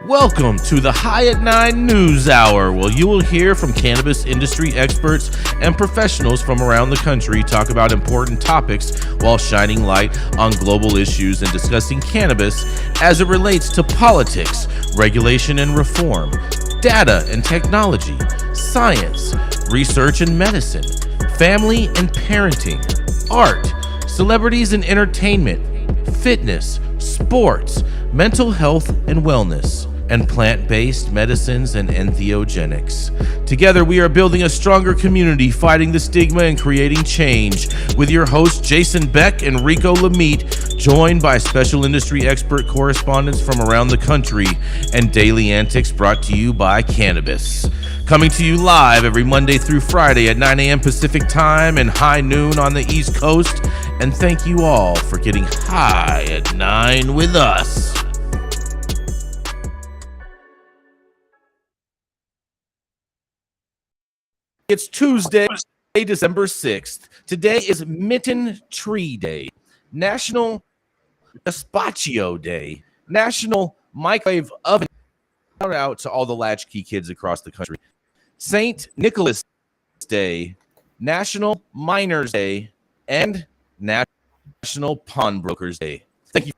Welcome to the High at 9 News Hour, where you will hear from cannabis industry experts and professionals from around the country talk about important topics while shining light on global issues and discussing cannabis as it relates to politics, regulation and reform, data and technology, science, research and medicine, family and parenting, art, celebrities and entertainment, fitness, sports, mental health and wellness, and plant-based medicines and entheogenics. Together, we are building a stronger community, fighting the stigma and creating change. With your hosts, Jason Beck and Rico Lamitte, joined by special industry expert correspondents from around the country, and daily antics brought to you by cannabis. Coming to you live every Monday through Friday at 9 a.m. Pacific time and high noon on the East Coast. And thank you all for getting high at 9 with us. It's Tuesday, December 6th. Today is Mitten Tree Day, National Gazpacho Day, National Microwave Oven. Shout out to all the latchkey kids across the country. St. Nicholas Day, National Miners Day, and National Pawnbrokers Day. Thank you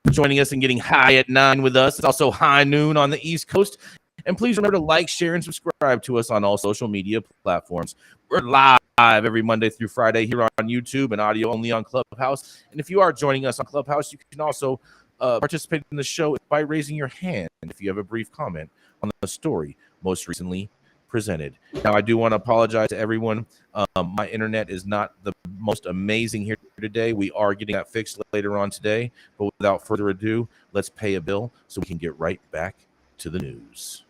for joining us and getting high at 9 with us. It's also high noon on the East Coast. And please remember to like, share, and subscribe to us on all social media platforms. We're live every Monday through Friday here on YouTube and audio only on Clubhouse. And if you are joining us on Clubhouse, you can also participate in the show by raising your hand if you have a brief comment on the story most recently presented. Now, I do want to apologize to everyone. My internet is not the most amazing here today. We are getting that fixed later on today. But without further ado, let's pay a bill so we can get right back to the news.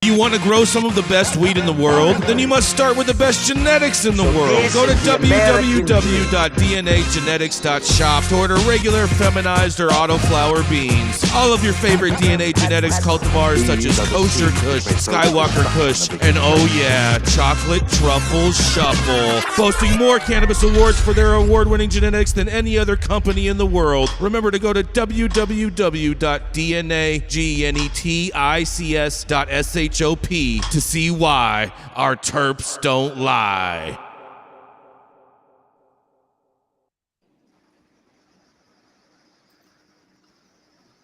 You want to grow some of the best weed in the world? Then you must start with the best genetics in the world. Go to www.dnagenetics.shop to order regular, feminized, or autoflower beans. All of your favorite DNA genetics cultivars such as Kosher Kush, Skywalker Kush, and oh yeah, Chocolate Truffle Shuffle. Boasting more cannabis awards for their award-winning genetics than any other company in the world. Remember to go to www.dnagenetics.shop to see why our terps don't lie.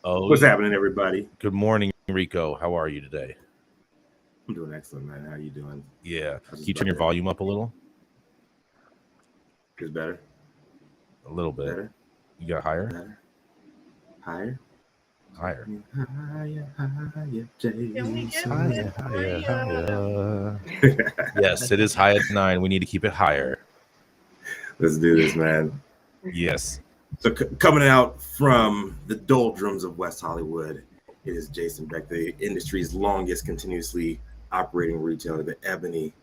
Oh, what's happening, everybody? Good morning, Rico. How are you today? I'm doing excellent, man. How are you doing? Yeah. Can you turn your volume up a little? It's better. A little bit. Better. You got higher? Better. Higher. Higher. Higher, Jason. Higher. Yes, it is high at 9. We need to keep it higher. Let's do this, man. Yes. So coming out from the doldrums of West Hollywood, it is Jason Beck, the industry's longest continuously operating retailer, the ivory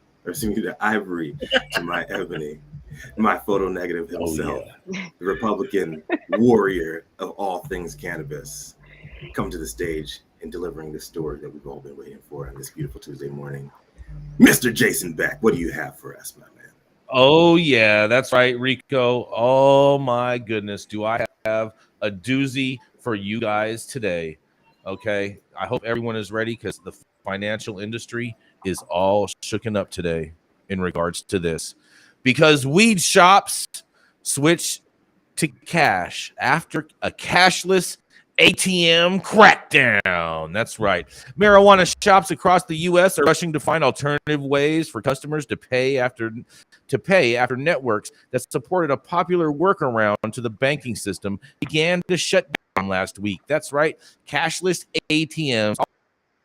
to my ebony, my photo negative himself, the Republican warrior of all things cannabis. Come to the stage and delivering the story that we've all been waiting for on this beautiful Tuesday morning. Mr. Jason Beck, what do you have for us, my man? Oh, yeah, that's right, Rico. Oh, my goodness. Do I have a doozy for you guys today? Okay, I hope everyone is ready because the financial industry is all shooken up today in regards to this. Because weed shops switch to cash after a cashless ATM crackdown. That's right. Marijuana shops across the U.S. are rushing to find alternative ways for customers to pay after networks that supported a popular workaround to the banking system began to shut down last week. That's right. Cashless ATMs,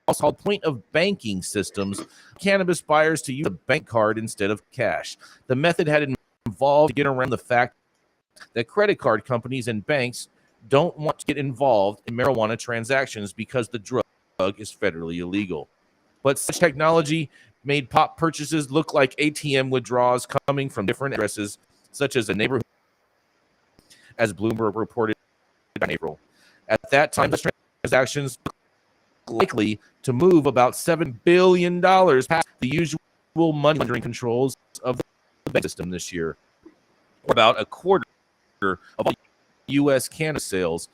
also called point of banking systems, cannabis buyers to use a bank card instead of cash. The method had involved to get around the fact that credit card companies and banks don't want to get involved in marijuana transactions because the drug is federally illegal. But such technology made pop purchases look like ATM withdrawals coming from different addresses, such as a neighborhood, as Bloomberg reported in April. At that time, the transactions were likely to move about $7 billion past the usual money laundering controls of the bank system this year, or about a quarter of all U.S. cannabis sales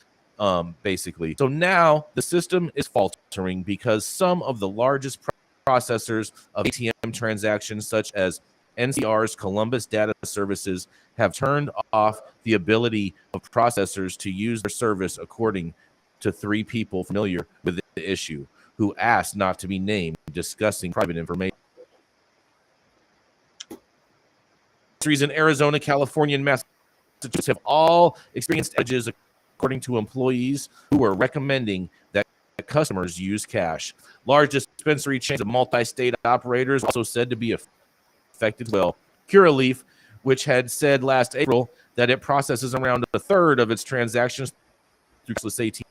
basically. So now the system is faltering because some of the largest processors of ATM transactions, such as NCR's Columbus Data Services, have turned off the ability of processors to use their service, according to 3 people familiar with the issue, who asked not to be named, discussing private information. Industries in Arizona, California, and Massachusetts have all experienced edges, according to employees who are recommending that customers use cash. Large dispensary chains of multi-state operators also said to be affected as well. Curaleaf, which had said last April that it processes around a third of its transactions through cashless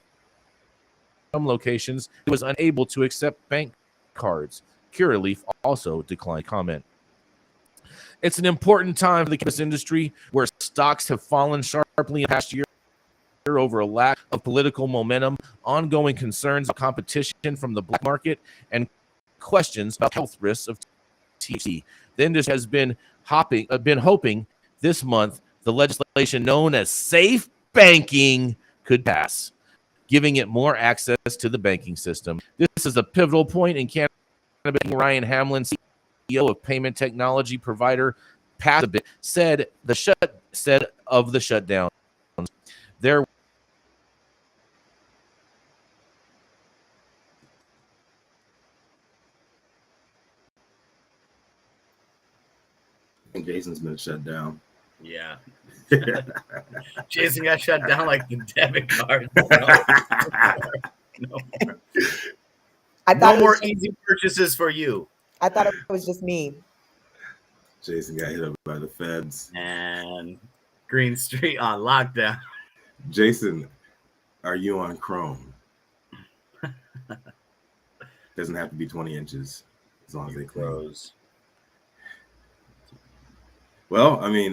ATM locations, it was unable to accept bank cards. Curaleaf also declined comment. It's an important time for the cannabis industry, where stocks have fallen sharply in the past year over a lack of political momentum, ongoing concerns of competition from the black market, and questions about health risks of THC. The industry has been hoping this month the legislation known as safe banking could pass, giving it more access to the banking system. This is a pivotal point in cannabis. Ryan Hamlin, CEO of payment technology provider Patti, said of the shutdown, there And Jason's been shut down. Yeah. Jason got shut down like the debit card. No more easy purchases for you. I thought it was just me. Jason got hit up by the feds. And Green Street on lockdown. Jason, are you on Chrome? Doesn't have to be 20 inches as long as they close. Well, I mean,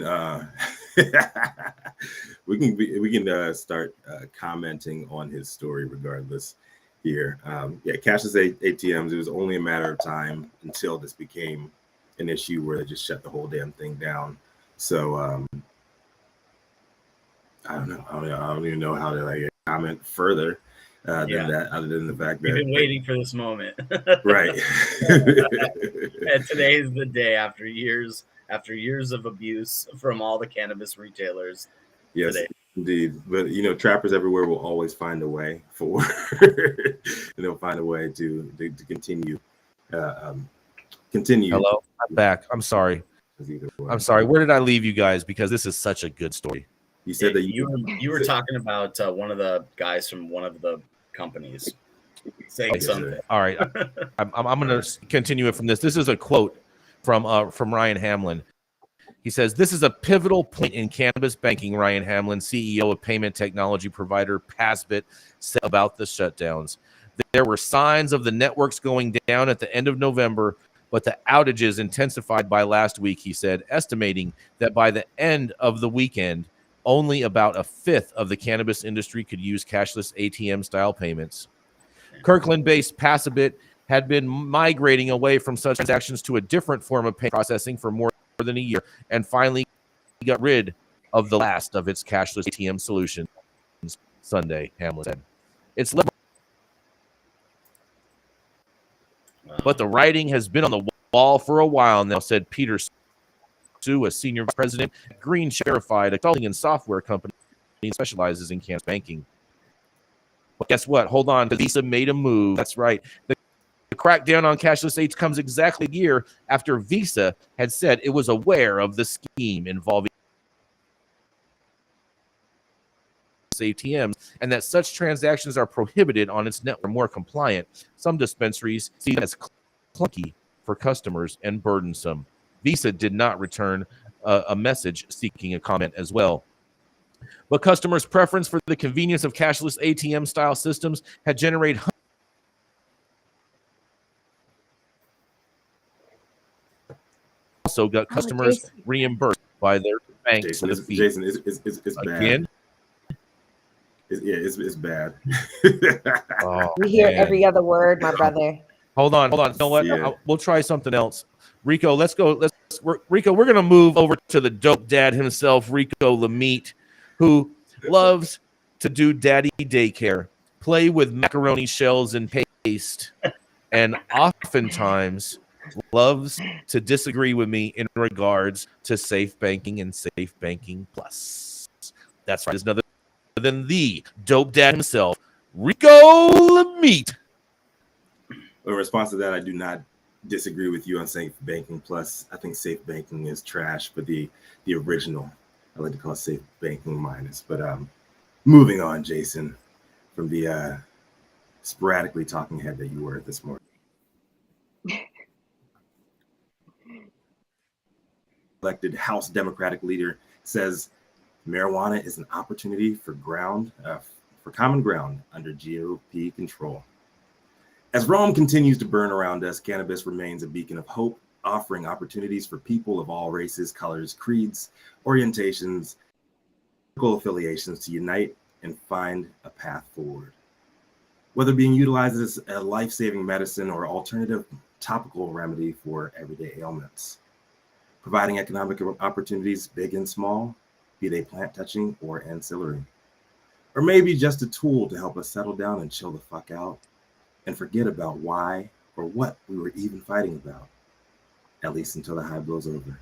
we can start commenting on his story regardless here. Cashless ATMs, it was only a matter of time until this became an issue where they just shut the whole damn thing down. So I don't know. I don't even know how to comment further than that, other than the fact that we've been waiting for this moment. Right. And today is the day after years of abuse from all the cannabis retailers. Yes, today. Indeed. But trappers everywhere will always find a way for they'll find a way to continue continue. Hello, I'm back. I'm sorry. Where did I leave you guys? Because this is such a good story. You said that you were talking about one of the guys from one of the companies saying something. All right, I'm going to continue it from this. This is a quote from Ryan Hamlin. He says, "This is a pivotal point in cannabis banking," Ryan Hamlin, CEO of payment technology provider Passbit, said about the shutdowns. "There were signs of the networks going down at the end of November, but the outages intensified by last week," he said, estimating that by the end of the weekend, only about a fifth of the cannabis industry could use cashless ATM-style payments. Kirkland-based Passbit had been migrating away from such transactions to a different form of payment processing for more than a year, and finally got rid of the last of its cashless ATM solutions Sunday, Hamlin said. "It's but the writing has been on the wall for a while now," said Peter Sue, a senior vice president at Green Verified, a consulting and software company that specializes in cannabis banking. But guess what? Hold on, because Visa made a move. That's right. The crackdown on cashless ATMs comes exactly a year after Visa had said it was aware of the scheme involving ATMs and that such transactions are prohibited on its network, more compliant. Some dispensaries see it as clunky for customers and burdensome. Visa did not return a message seeking a comment as well. But customers' preference for the convenience of cashless ATM-style systems had generated also got customers reimbursed by their banks. Jason, for the fee. Jason, it's bad. Again? It's bad. Oh, we hear every other word, my brother. Hold on. You know what? Yeah. We'll try something else. Rico, let's go. Rico, we're going to move over to the dope dad himself, Rico Lamitte, who loves to do daddy daycare, play with macaroni shells and paste, and oftentimes loves to disagree with me in regards to safe banking and safe banking plus. That's right, it's none other than the dope dad himself, Rico Lamitte. In response to that, I do not disagree with you on safe banking plus. I think safe banking is trash, but the original, I like to call it safe banking minus. But moving on, Jason, from the sporadically talking head that you were this morning. Elected House Democratic leader says marijuana is an opportunity for common ground under GOP control. As Rome continues to burn around us, cannabis remains a beacon of hope, offering opportunities for people of all races, colors, creeds, orientations, political affiliations to unite and find a path forward. Whether being utilized as a life-saving medicine or alternative topical remedy for everyday ailments, providing economic opportunities big and small, be they plant touching or ancillary, or maybe just a tool to help us settle down and chill the fuck out and forget about why or what we were even fighting about, at least until the high blows over.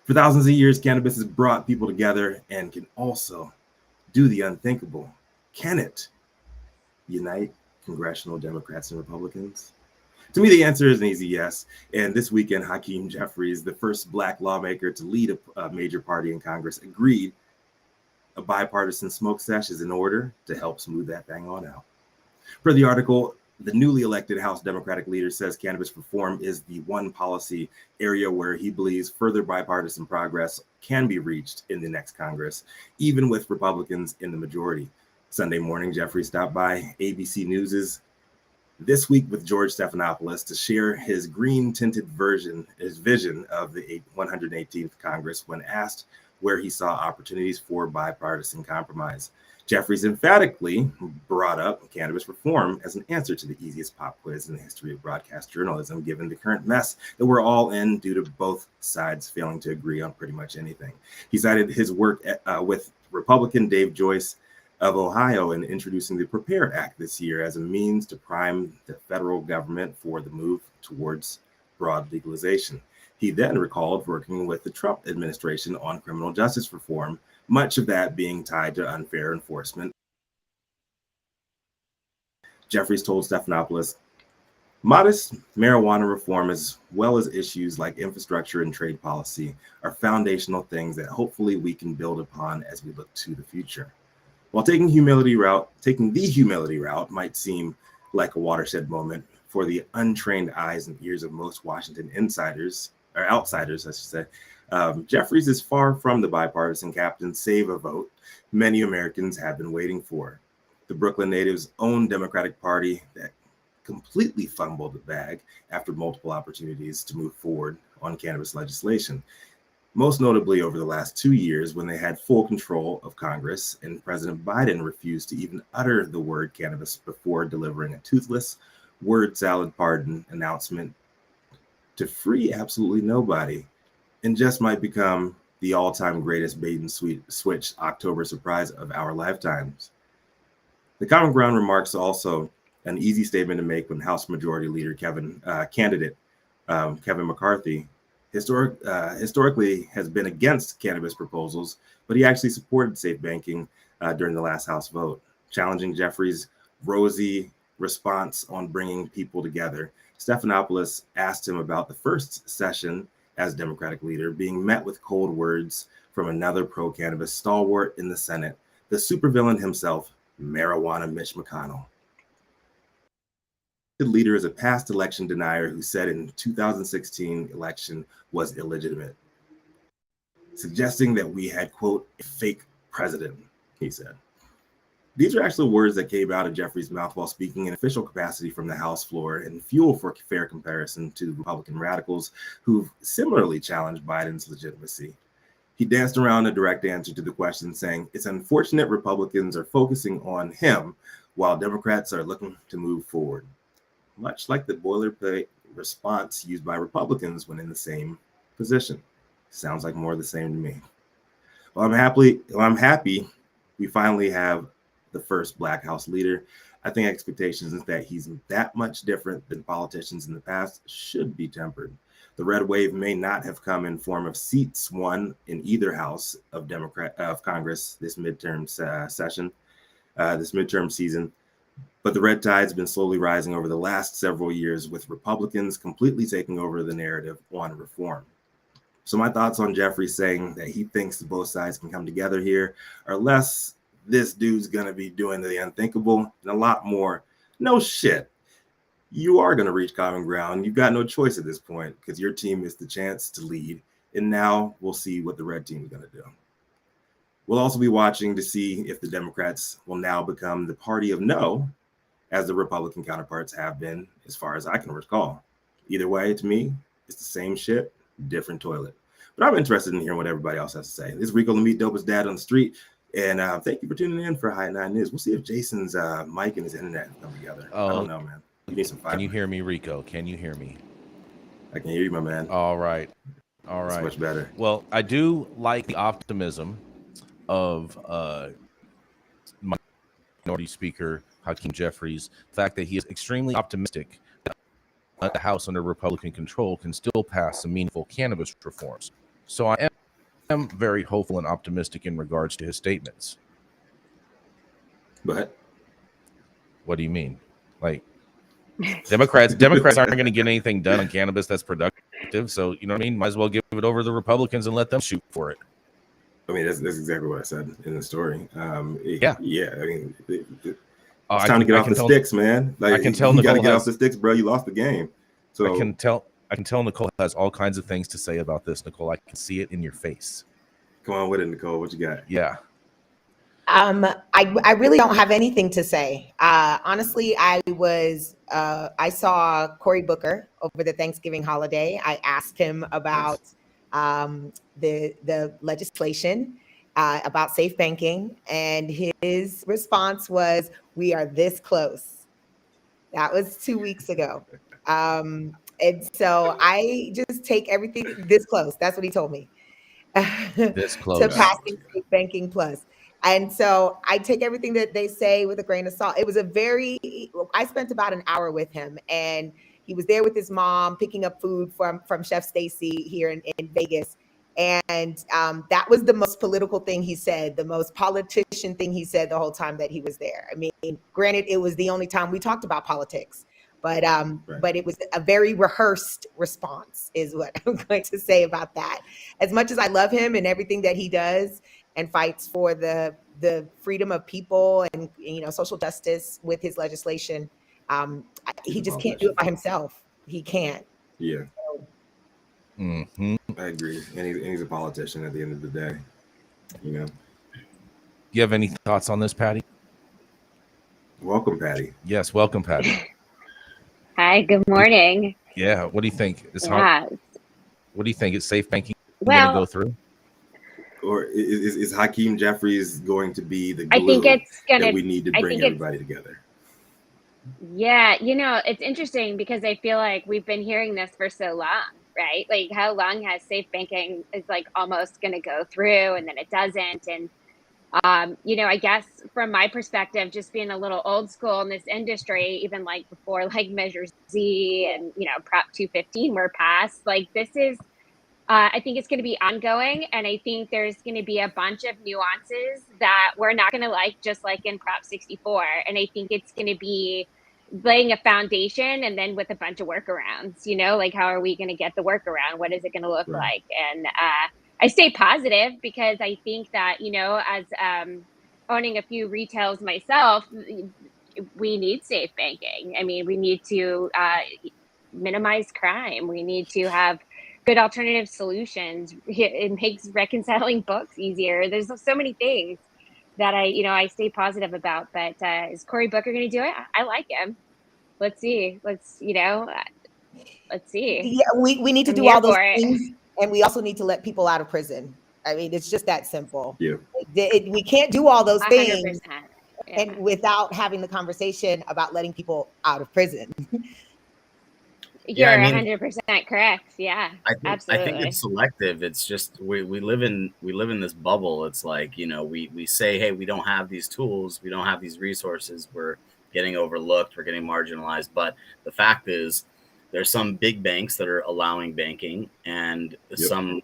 For thousands of years, cannabis has brought people together and can also do the unthinkable. Can it unite congressional Democrats and Republicans? To me, the answer is an easy yes. And this weekend, Hakeem Jeffries, the first Black lawmaker to lead a major party in Congress, agreed a bipartisan smoke sesh is in order to help smooth that thing on out. Per the article, the newly elected House Democratic leader says cannabis reform is the one policy area where he believes further bipartisan progress can be reached in the next Congress, even with Republicans in the majority. Sunday morning, Jeffrey stopped by ABC News's This Week with George Stephanopoulos to share his green-tinted vision of the 118th Congress when asked where he saw opportunities for bipartisan compromise. Jeffries emphatically brought up cannabis reform as an answer to the easiest pop quiz in the history of broadcast journalism, given the current mess that we're all in due to both sides failing to agree on pretty much anything. He cited his work with Republican Dave Joyce of Ohio in introducing the PREPARE Act this year as a means to prime the federal government for the move towards broad legalization. He then recalled working with the Trump administration on criminal justice reform, much of that being tied to unfair enforcement. Jeffries told Stephanopoulos, modest marijuana reform, as well as issues like infrastructure and trade policy, are foundational things that hopefully we can build upon as we look to the future. While taking the humility route might seem like a watershed moment for the untrained eyes and ears of most Washington outsiders, I should say, Jeffries is far from the bipartisan captain save a vote many Americans have been waiting for. The Brooklyn natives' own Democratic Party that completely fumbled the bag after multiple opportunities to move forward on cannabis legislation, most notably over the last 2 years when they had full control of Congress and President Biden refused to even utter the word cannabis before delivering a toothless word salad pardon announcement to free absolutely nobody, and just might become the all-time greatest bait and switch October surprise of our lifetimes. The common ground remarks also an easy statement to make when House Majority Leader Kevin McCarthy historically has been against cannabis proposals, but he actually supported safe banking during the last House vote, challenging Jeffries' rosy response on bringing people together. Stephanopoulos asked him about the first session as Democratic leader being met with cold words from another pro-cannabis stalwart in the Senate, the supervillain himself, marijuana Mitch McConnell. The leader is a past election denier who said in 2016 election was illegitimate, suggesting that we had, quote, a fake president, he said. These are actually words that came out of Jeffries' mouth while speaking in official capacity from the House floor, and fuel for fair comparison to Republican radicals who've similarly challenged Biden's legitimacy. He danced around a direct answer to the question, saying, it's unfortunate Republicans are focusing on him while Democrats are looking to move forward, much like the boilerplate response used by Republicans when in the same position. Sounds like more of the same to me. Well, I'm happy we finally have the first Black House leader. I think expectations that he's that much different than politicians in the past should be tempered. The red wave may not have come in form of seats won in either house of Congress this midterm season, but the red tide's been slowly rising over the last several years, with Republicans completely taking over the narrative on reform. So my thoughts on Jeffrey saying that he thinks that both sides can come together here are less this dude's going to be doing the unthinkable and a lot more, no shit. You are going to reach common ground. You've got no choice at this point because your team is the chance to lead. And now we'll see what the red team is going to do. We'll also be watching to see if the Democrats will now become the party of no, as the Republican counterparts have been, as far as I can recall. Either way, to me, it's the same shit, different toilet. But I'm interested in hearing what everybody else has to say. This is Rico Lamitte, dopest dad on the street. And thank you for tuning in for High 9 News. We'll see if Jason's mic and his internet come together. I don't know, man. You need some fiber. Can you hear me, Rico? Can you hear me? I can hear you, my man. All right. It's much better. Well, I do like the optimism of Minority Speaker Hakeem Jeffries, the fact that he is extremely optimistic that the House under Republican control can still pass some meaningful cannabis reforms. So I am very hopeful and optimistic in regards to his statements. But what do you mean? Like Democrats aren't going to get anything done on cannabis that's productive. So you know what I mean? Might as well give it over to the Republicans and let them shoot for it. I mean, that's exactly what I said in the story. I mean, it's I time to get off the sticks, man. Like, I can tell you got to Nicole get off the sticks, bro. You lost the game. So I can tell Nicole has all kinds of things to say about this. Nicole, I can see it in your face. Come on with it, Nicole. What you got? Yeah. I really don't have anything to say. Honestly, I saw Cory Booker over the Thanksgiving holiday. I asked him about the legislation about safe banking, and his response was, "We are this close." That was 2 weeks ago. And so I just take everything this close. That's what he told me. This close to passing safe banking plus. And so I take everything that they say with a grain of salt. It was I spent about an hour with him, and he was there with his mom picking up food from Chef Stacy here in Vegas. And that was the most political thing he said, the most politician thing he said the whole time that he was there. I mean, granted, it was the only time we talked about politics, but it was a very rehearsed response is what I'm going to say about that. As much as I love him and everything that he does and fights for the freedom of people and, you know, social justice with his legislation, he just can't do it by himself. He can't. Yeah. Mm-hmm. I agree. And he's a politician at the end of the day. You know. Do you have any thoughts on this, Patti? Welcome, Patti. Yes, welcome, Patti. Hi, good morning. Yeah, what do you think? What do you think? Is safe banking going to go through? Or is Hakeem Jeffries going to be the glue I think it's gonna, that we need to bring everybody together? Yeah, you know, it's interesting because I feel like we've been hearing this for so long, right? Like, how long has safe banking is like almost going to go through and then it doesn't. And, you know, I guess from my perspective, just being a little old school in this industry, even like before like Measure Z and, you know, Prop 215 were passed, like this is, I think it's going to be ongoing. And I think there's going to be a bunch of nuances that we're not going to like, just like in Prop 64. And I think it's going to be laying a foundation and then with a bunch of workarounds, you know, like how are we going to get the workaround? What is it going to look like? And I stay positive because I think that, you know, as owning a few retails myself, we need safe banking. I mean, we need to minimize crime. We need to have good alternative solutions. It makes reconciling books easier. There's so many things that I stay positive about, but is Cory Booker going to do it? I like him. Let's see. Let's see. Yeah, we need to do all those things, and we also need to let people out of prison. I mean, it's just that simple. Yeah. We can't do all those things and without having the conversation about letting people out of prison. You're 100% correct. Yeah, absolutely. I think it's selective. It's just we live in this bubble. It's like, you know, we say, hey, we don't have these tools, we don't have these resources, we're getting overlooked, we're getting marginalized. But the fact is, there's some big banks that are allowing banking, and some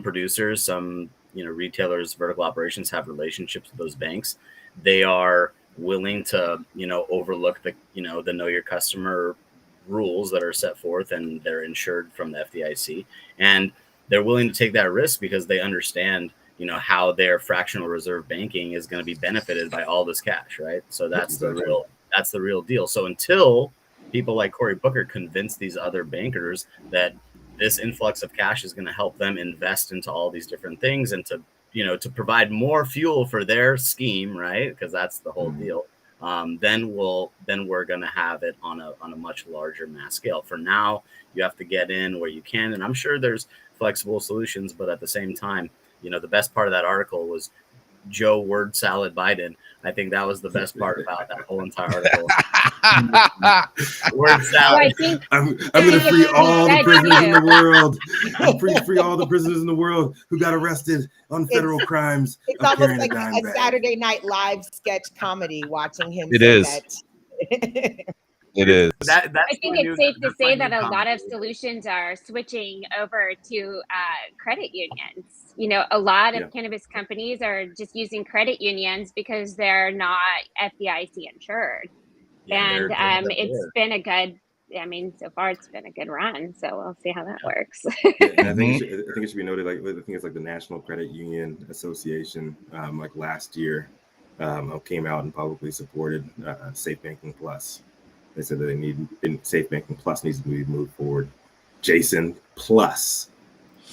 producers, some, you know, retailers, vertical operations have relationships with those banks. They are willing to, you know, overlook the, you know, the know your customer rules that are set forth, and they're insured from the FDIC, and they're willing to take that risk because they understand, you know, how their fractional reserve banking is going to be benefited by all this cash, right? So that's the real deal. So until people like Cory Booker convince these other bankers that this influx of cash is going to help them invest into all these different things and to, you know, to provide more fuel for their scheme, right? Because that's the whole deal. Then we're going to have it on a much larger mass scale. For now, you have to get in where you can, and I'm sure there's flexible solutions. But at the same time, you know, the best part of that article was Joe Word Salad Biden. I think that was the best part about that whole entire article. Word salad. Well, I'm going to free all the prisoners in the world. I'm free all the prisoners in the world who got arrested on federal crimes. It's almost like a Saturday Night Live sketch comedy watching him. It is. It is. I think it's safe to say that a lot of solutions are switching over to credit unions. You know, a lot of cannabis companies are just using credit unions because they're not FDIC insured. And it's been a good, I mean, so far it's been a good run. So we'll see how that works. And I think it should be noted, like, I think it's like the National Credit Union Association, like last year, came out and publicly supported Safe Banking Plus. They said that they need Safe Banking Plus needs to be moved forward. Jason Plus,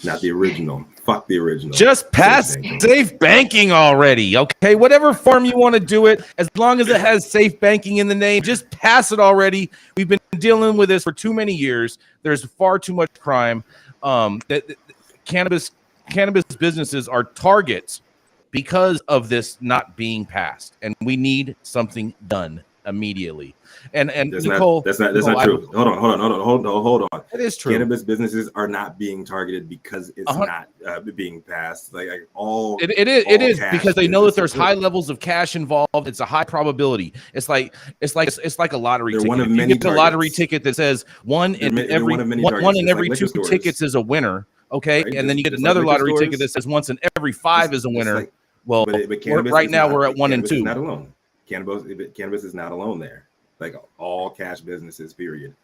not the original. Fuck the original. Just pass safe banking already, okay? Whatever form you want to do it, as long as it has safe banking in the name, just pass it already. We've been dealing with this for too many years. There's far too much crime. That cannabis businesses are targets because of this not being passed, and we need something done immediately. And Nicole, that's not true. Hold on. It is true. Cannabis businesses are not being targeted because it's not being passed. Like all it is because they know that there's high levels of cash involved. It's a high probability. It's like a lottery ticket. If you get a lottery ticket that says one in every two tickets is a winner, okay, right? And then you get another lottery ticket that says once in every five is a winner. But right now we're at 1 and 2. Not alone. Cannabis is not alone there. Like all cash businesses, period.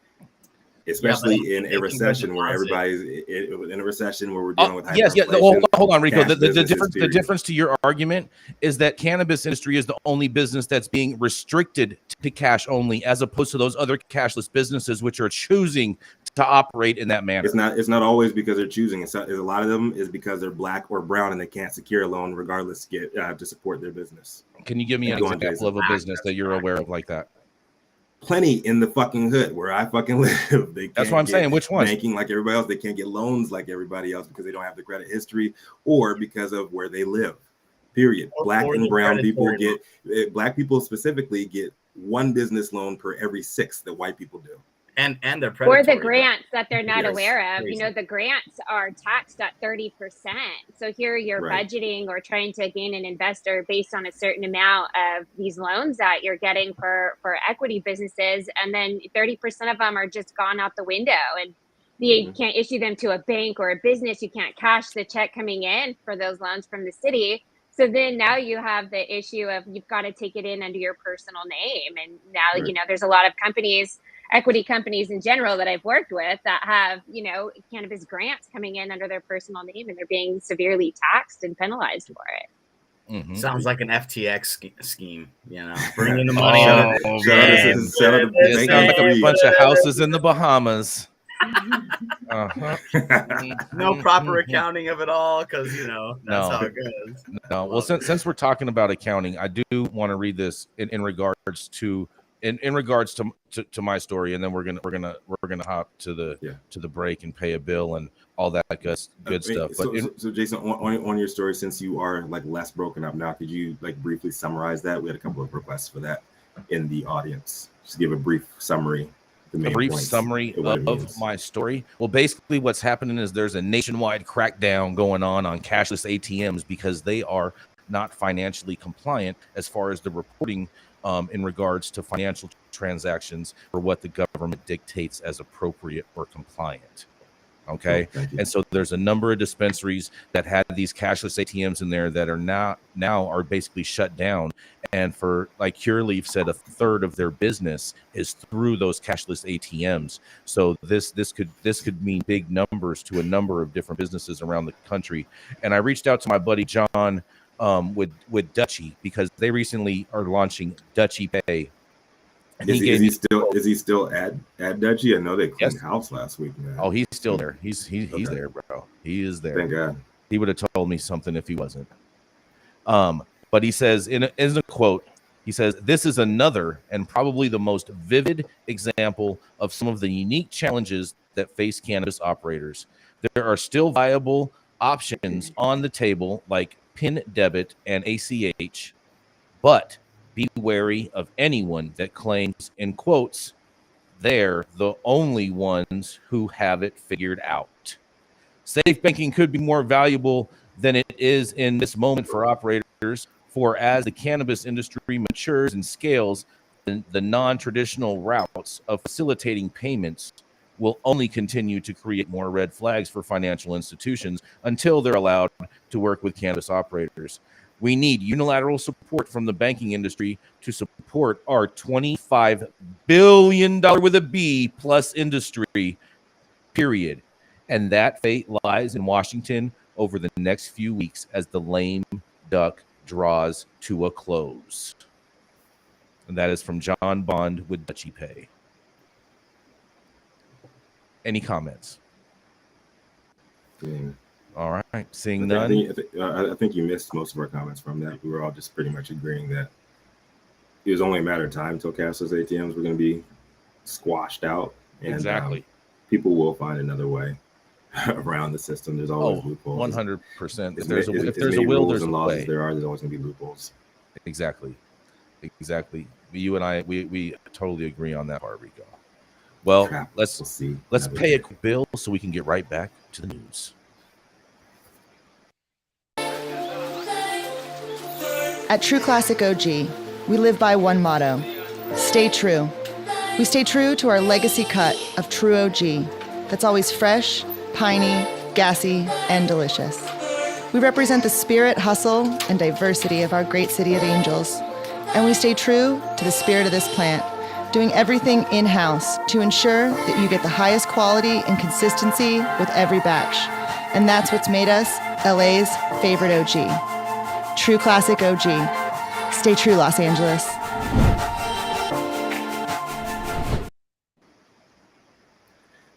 Especially in a recession where everybody's in a recession where we're dealing with hyperinflation. Hold on, Rico. The difference to your argument is that cannabis industry is the only business that's being restricted to cash only, as opposed to those other cashless businesses which are choosing to operate in that manner. It's not always because they're choosing. A lot of them is because they're black or brown and they can't secure a loan regardless to support their business. Can you give me an example of a business that you're aware of like that? Plenty in the fucking hood where I fucking live. That's what I'm saying. Which one? Banking like everybody else. They can't get loans like everybody else because they don't have the credit history or because of where they live. Period. Black and brown people black people specifically get one business loan per every 6 that white people do. And they're predatory. Or the grants that they're not aware of. Crazy. You know, the grants are taxed at 30%. So here you're budgeting or trying to gain an investor based on a certain amount of these loans that you're getting for equity businesses. And then 30% of them are just gone out the window. And you can't issue them to a bank or a business. You can't cash the check coming in for those loans from the city. So then now you have the issue of you've got to take it in under your personal name. And now, you know, there's a lot of companies, equity companies in general that I've worked with that have, you know, cannabis grants coming in under their personal name and they're being severely taxed and penalized for it. Mm-hmm. Sounds like an FTX scheme, you know, bringing the money. Sounds like a bunch of houses in the Bahamas. No proper accounting of it all because, you know, that's how it goes. No, well, since we're talking about accounting, I do want to read this in regards to my story, and then we're gonna hop to the break and pay a bill and all that good stuff. So Jason, on your story, since you are like less broken up now, could you like briefly summarize that? We had a couple of requests for that in the audience. Just give a brief summary a brief summary of my story. Well, basically what's happening is there's a nationwide crackdown going on cashless ATMs because they are not financially compliant as far as the reporting in regards to financial transactions or what the government dictates as appropriate or compliant. Okay. And so there's a number of dispensaries that had these cashless ATMs in there that are now are basically shut down. And for, like Cureleaf said, a third of their business is through those cashless ATMs. So this could mean big numbers to a number of different businesses around the country. And I reached out to my buddy John with Dutchie because they recently are launching Dutchie Pay. And is he still at Dutchie? I know they cleaned house last week, man. Oh, he's still there. He's there, bro. He is there. Thank God. He would have told me something if he wasn't. But he says in a quote, he says, "This is another and probably the most vivid example of some of the unique challenges that face cannabis operators. There are still viable options on the table like PIN debit and ACH, but be wary of anyone that claims, in quotes, they're the only ones who have it figured out. Safe banking could be more valuable than it is in this moment for operators, for as the cannabis industry matures and scales, the non-traditional routes of facilitating payments will only continue to create more red flags for financial institutions until they're allowed to work with cannabis operators. We need unilateral support from the banking industry to support our $25 billion with a B plus industry, period. And that fate lies in Washington over the next few weeks as the lame duck draws to a close." And that is from John Bond with Dutchie Pay. Any comments? Yeah. All right, seeing none. I think you missed most of our comments from that. We were all just pretty much agreeing that it was only a matter of time until cashless ATMs were going to be squashed out. And, exactly. People will find another way around the system. There's always loopholes. 100%. If there's a will, there's a way. There's always going to be loopholes. Exactly. You and I, we totally agree on that part, Rico. Well, let's pay a quick bill so we can get right back to the news. At True Classic OG, we live by one motto: stay true. We stay true to our legacy cut of True OG that's always fresh, piney, gassy, and delicious. We represent the spirit, hustle, and diversity of our great city of angels. And we stay true to the spirit of this plant, doing everything in-house to ensure that you get the highest quality and consistency with every batch. And that's what's made us LA's favorite OG. True Classic OG. Stay true, Los Angeles.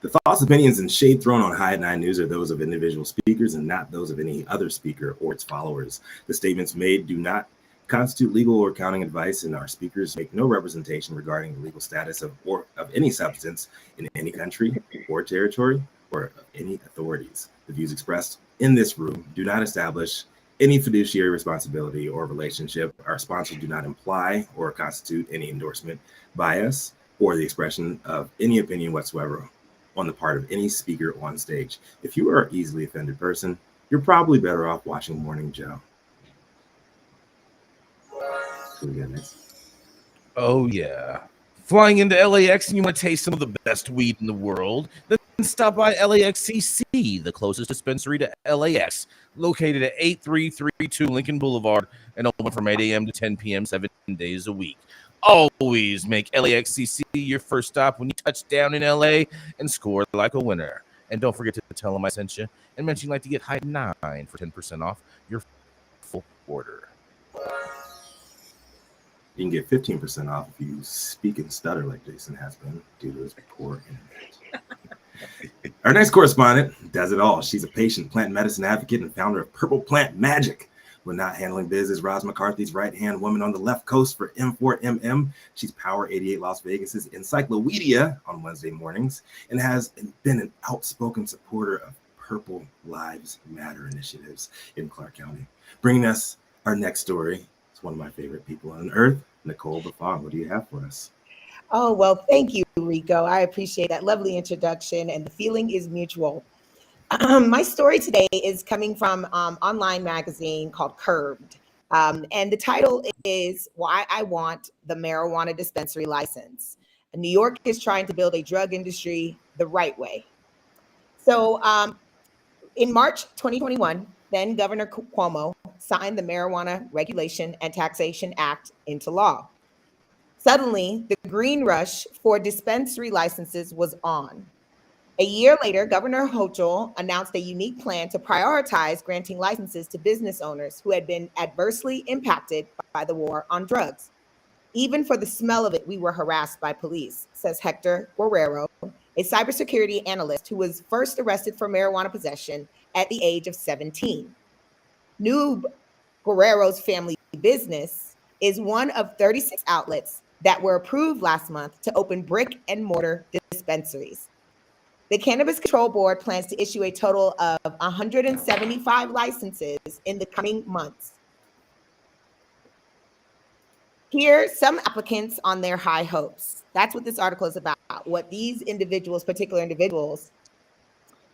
The thoughts, opinions, and shade thrown on High at 9 News are those of individual speakers and not those of any other speaker or its followers. The statements made do not constitute legal or accounting advice, and our speakers make no representation regarding the legal status of any substance in any country or territory or of any authorities. The views expressed in this room do not establish any fiduciary responsibility or relationship. Our sponsors do not imply or constitute any endorsement, bias, or the expression of any opinion whatsoever on the part of any speaker on stage. If you are an easily offended person, you're probably better off watching Morning Joe. So we got next. Oh, yeah. Flying into LAX and you want to taste some of the best weed in the world? Then stop by LAXCC, the closest dispensary to LAX, located at 8332 Lincoln Boulevard and open from 8 a.m. to 10 p.m. 7 days a week. Always make LAXCC your first stop when you touch down in LA and score like a winner. And don't forget to tell them I sent you and mention you'd like to get High 9 for 10% off your full order. You can get 15% off if you speak and stutter like Jason has been due to his poor internet. Our next correspondent does it all. She's a patient plant medicine advocate and founder of Purple Plant Magic. When not handling business, Roz McCarthy's right-hand woman on the left coast for M4MM. She's Power 88 Las Vegas's encyclopedia on Wednesday mornings and has been an outspoken supporter of Purple Lives Matter initiatives in Clark County. Bringing us our next story, it's one of my favorite people on earth, Nicole Buffong. What do you have for us? Oh, well, thank you, Rico. I appreciate that lovely introduction, and the feeling is mutual. My story today is coming from online magazine called Curbed. And the title is Why I Want the Marijuana Dispensary License. New York is trying to build a drug industry the right way. So in March 2021, then Governor Cuomo signed the Marijuana Regulation and Taxation Act into law. Suddenly, the green rush for dispensary licenses was on. A year later, Governor Hochul announced a unique plan to prioritize granting licenses to business owners who had been adversely impacted by the war on drugs. Even for the smell of it, we were harassed by police, says Hector Guerrero, a cybersecurity analyst who was first arrested for marijuana possession at the age of 17. Noob Guerrero's family business is one of 36 outlets that were approved last month to open brick and mortar dispensaries. The Cannabis Control Board plans to issue a total of 175 licenses in the coming months. Here, some applicants on their high hopes. That's what this article is about, what these individuals, particular individuals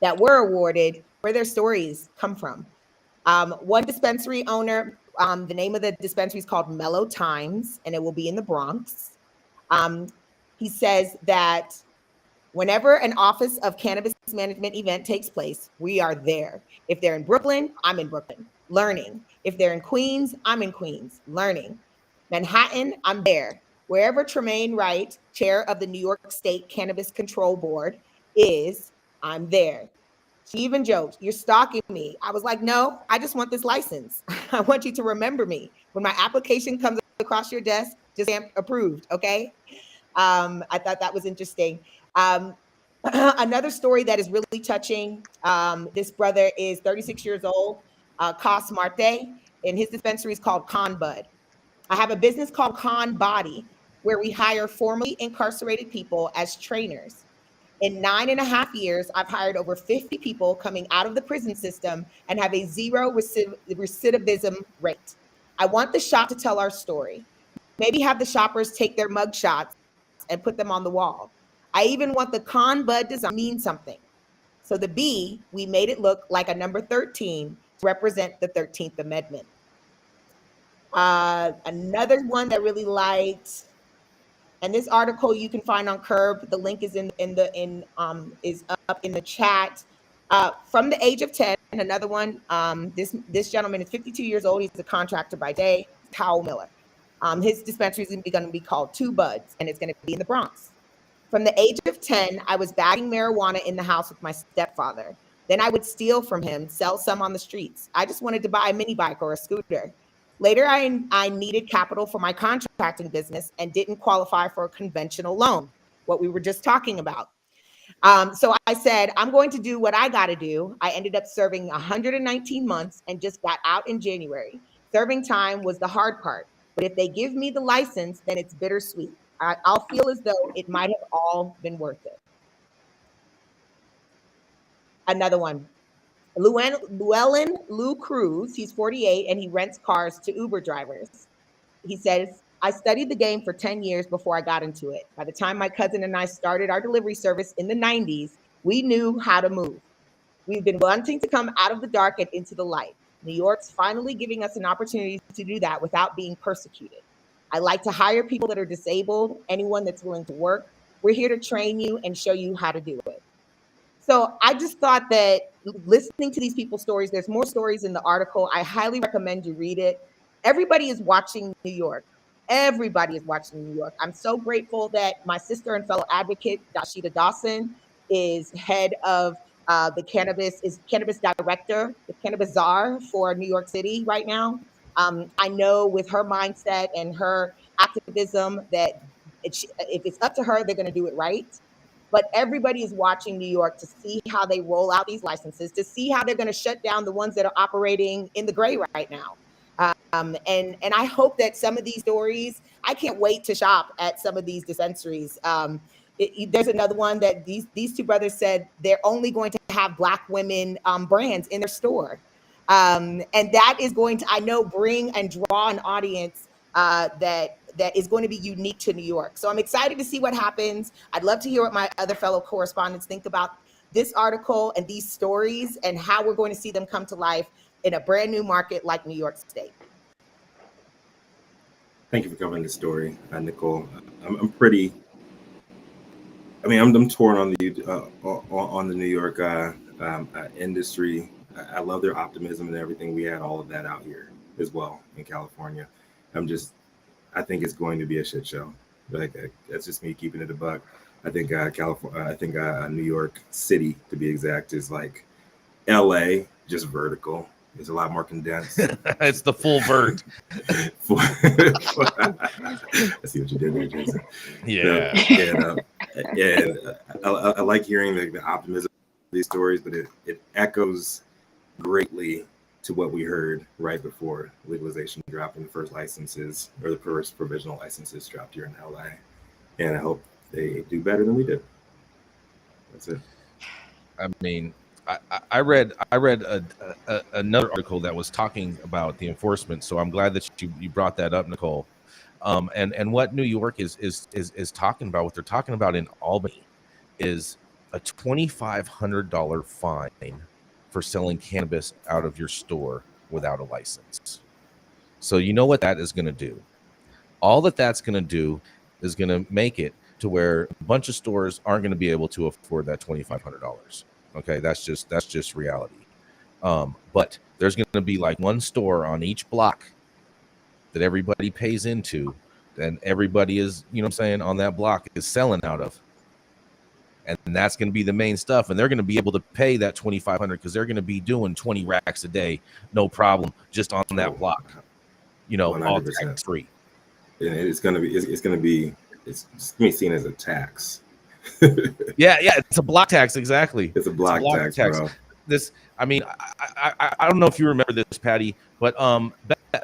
that were awarded, where their stories come from. One dispensary owner, the name of the dispensary is called Mellow Times, and it will be in the Bronx. He says that whenever an Office of Cannabis Management event takes place, we are there. If they're in Brooklyn, I'm in Brooklyn, learning. If they're in Queens, I'm in Queens, learning. Manhattan, I'm there. Wherever Tremaine Wright, chair of the New York State Cannabis Control Board, is, I'm there. She even joked, "You're stalking me." I was like, no, I just want this license. I want you to remember me. When my application comes across your desk, just approved, okay? I thought that was interesting. Another story that is really touching, this brother is 36 years old, Cos Marte, and his dispensary is called Con Bud. I have a business called Con Body, where we hire formerly incarcerated people as trainers. In 9.5 years, I've hired over 50 people coming out of the prison system and have a zero recidivism rate. I want the shop to tell our story. Maybe have the shoppers take their mug shots and put them on the wall. I even want the Con Bud design to mean something. So the B, we made it look like a number 13 to represent the 13th Amendment. Another one that really liked, and this article you can find on Curb. The link is is up in the chat. From the age of 10, another one. This gentleman is 52 years old. He's a contractor by day. Kyle Miller. His dispensary is going to be called Two Buds, and it's going to be in the Bronx. From the age of 10, I was bagging marijuana in the house with my stepfather. Then I would steal from him, sell some on the streets. I just wanted to buy a mini bike or a scooter. Later, I needed capital for my contracting business and didn't qualify for a conventional loan, what we were just talking about. So I said, I'm going to do what I got to do. I ended up serving 119 months and just got out in January. Serving time was the hard part, but if they give me the license, then it's bittersweet. I'll feel as though it might have all been worth it. Another one. Llewellyn Lou Cruz, he's 48, and he rents cars to Uber drivers. He says, I studied the game for 10 years before I got into it. By the time my cousin and I started our delivery service in the 90s, we knew how to move. We've been wanting to come out of the dark and into the light. New York's finally giving us an opportunity to do that without being persecuted. I like to hire people that are disabled, anyone that's willing to work. We're here to train you and show you how to do it. So I just thought that listening to these people's stories, there's more stories in the article. I highly recommend you read it. Everybody is watching New York. Everybody is watching New York. I'm so grateful that my sister and fellow advocate, Dashida Dawson, is head of the cannabis director, the cannabis czar for New York City right now. I know with her mindset and her activism that if it's up to her, they're going to do it right. But everybody is watching New York to see how they roll out these licenses, to see how they're going to shut down the ones that are operating in the gray right now. And I hope that some of these stories, I can't wait to shop at some of these dispensaries. There's another one that these two brothers said they're only going to have Black women brands in their store. And that is going to, I know, bring and draw an audience that that is going to be unique to New York. So I'm excited to see what happens. I'd love to hear what my other fellow correspondents think about this article and these stories and how we're going to see them come to life in a brand new market like New York State. Thank you for covering the story, Nicole. I'm torn on the New York industry. I love their optimism and everything. We had all of that out here as well in California. I think it's going to be a shit show. Like that's just me keeping it a buck. I think New York City, to be exact, is like LA, just vertical. It's a lot more condensed. It's the full vert. I see what you did there, Jason. Yeah. I like hearing the optimism of these stories, but it echoes greatly to what we heard right before legalization dropped and the first licenses, or the first provisional licenses dropped here in LA. And I hope they do better than we did. That's it. I mean, I read another article that was talking about the enforcement, so I'm glad that you brought that up, Nicole. And what New York is talking about, what they're talking about in Albany, is a $2,500 fine for selling cannabis out of your store without a license. So you know what that is going to do. All that's going to do is going to make it to where a bunch of stores aren't going to be able to afford that $2,500. Okay, that's just reality. But there's going to be like one store on each block that everybody pays into, and everybody is, you know what I'm saying, on that block is selling out of. And that's going to be the main stuff. And they're going to be able to pay that $2,500 because they're going to be doing 20 racks a day, no problem, just on that block. You know, 100%. All tax free. And it's going to be seen as a tax. yeah, it's a block tax, exactly. It's a block tax, bro. This, I mean, I don't know if you remember this, Patti, but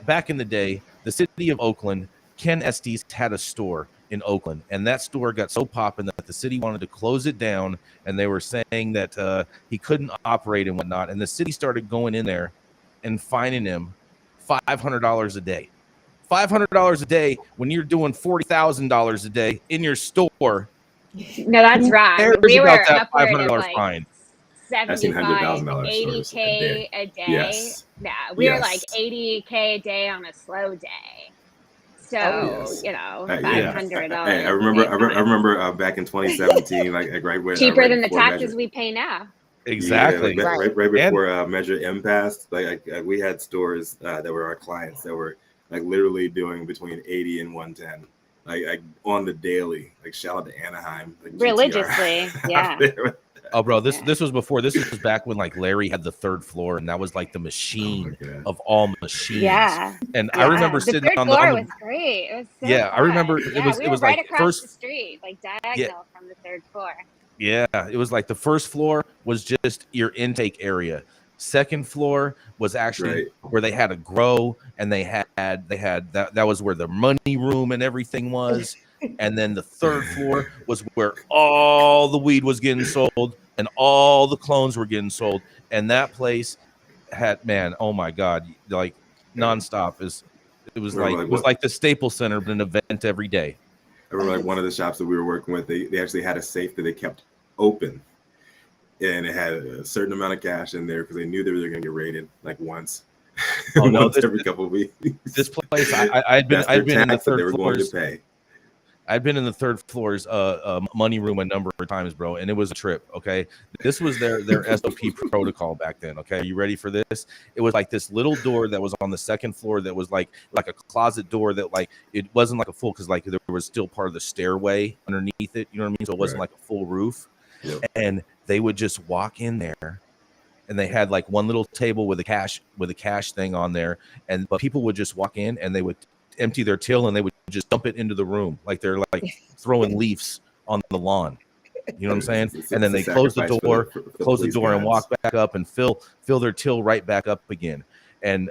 back in the day, the city of Oakland, Ken Estes had a store in Oakland, and that store got so popping that the city wanted to close it down, and they were saying that he couldn't operate and whatnot, and the city started going in there and fining him $500 a day. $500 a day when you're doing $40,000 a day in your store. No, that's wrong. We were that upward of $500 fine. 75, 80K a day. Yes. Yeah, we were like 80K a day on a slow day. So, you know, $500. Hey, I remember back in 2017, like right when cheaper than the taxes we pay now. Exactly. Yeah, right before Measure M passed, like we had stores that were our clients that were like literally doing between 80 and 110, like on the daily. Like shout out to Anaheim, like religiously, yeah. Oh, bro, this was before. This was back when like Larry had the third floor, and that was like the machine of all machines. Yeah, and I remember sitting on the floor was great. It was so fun. I remember it was right like across the street, like diagonal from the third floor. Yeah, it was like the first floor was just your intake area. Second floor was actually where they had a grow, and they had that was where the money room and everything was. And then the third floor was where all the weed was getting sold and all the clones were getting sold. And that place had, man, oh my God, like nonstop. It was like the Staples Center, but an event every day. I remember like one of the shops that we were working with, they actually had a safe that they kept open. And it had a certain amount of cash in there because they knew they were going to get raided like once. Oh no! Every couple of weeks. This place, I'd been in the third floors. I've been in the third floors, money room a number of times, bro, and it was a trip. Okay, this was their SOP protocol back then. Okay, are you ready for this? It was like this little door that was on the second floor that was like a closet door that like it wasn't like a full because like there was still part of the stairway underneath it. You know what I mean? So it wasn't like a full roof. Yep. And they would just walk in there, and they had like one little table with a cash thing on there, but people would just walk in and they would empty their till and they would just dump it into the room like they're like throwing leaves on the lawn. You know what I'm saying? And then they close the door and walk back up and fill their till right back up again. And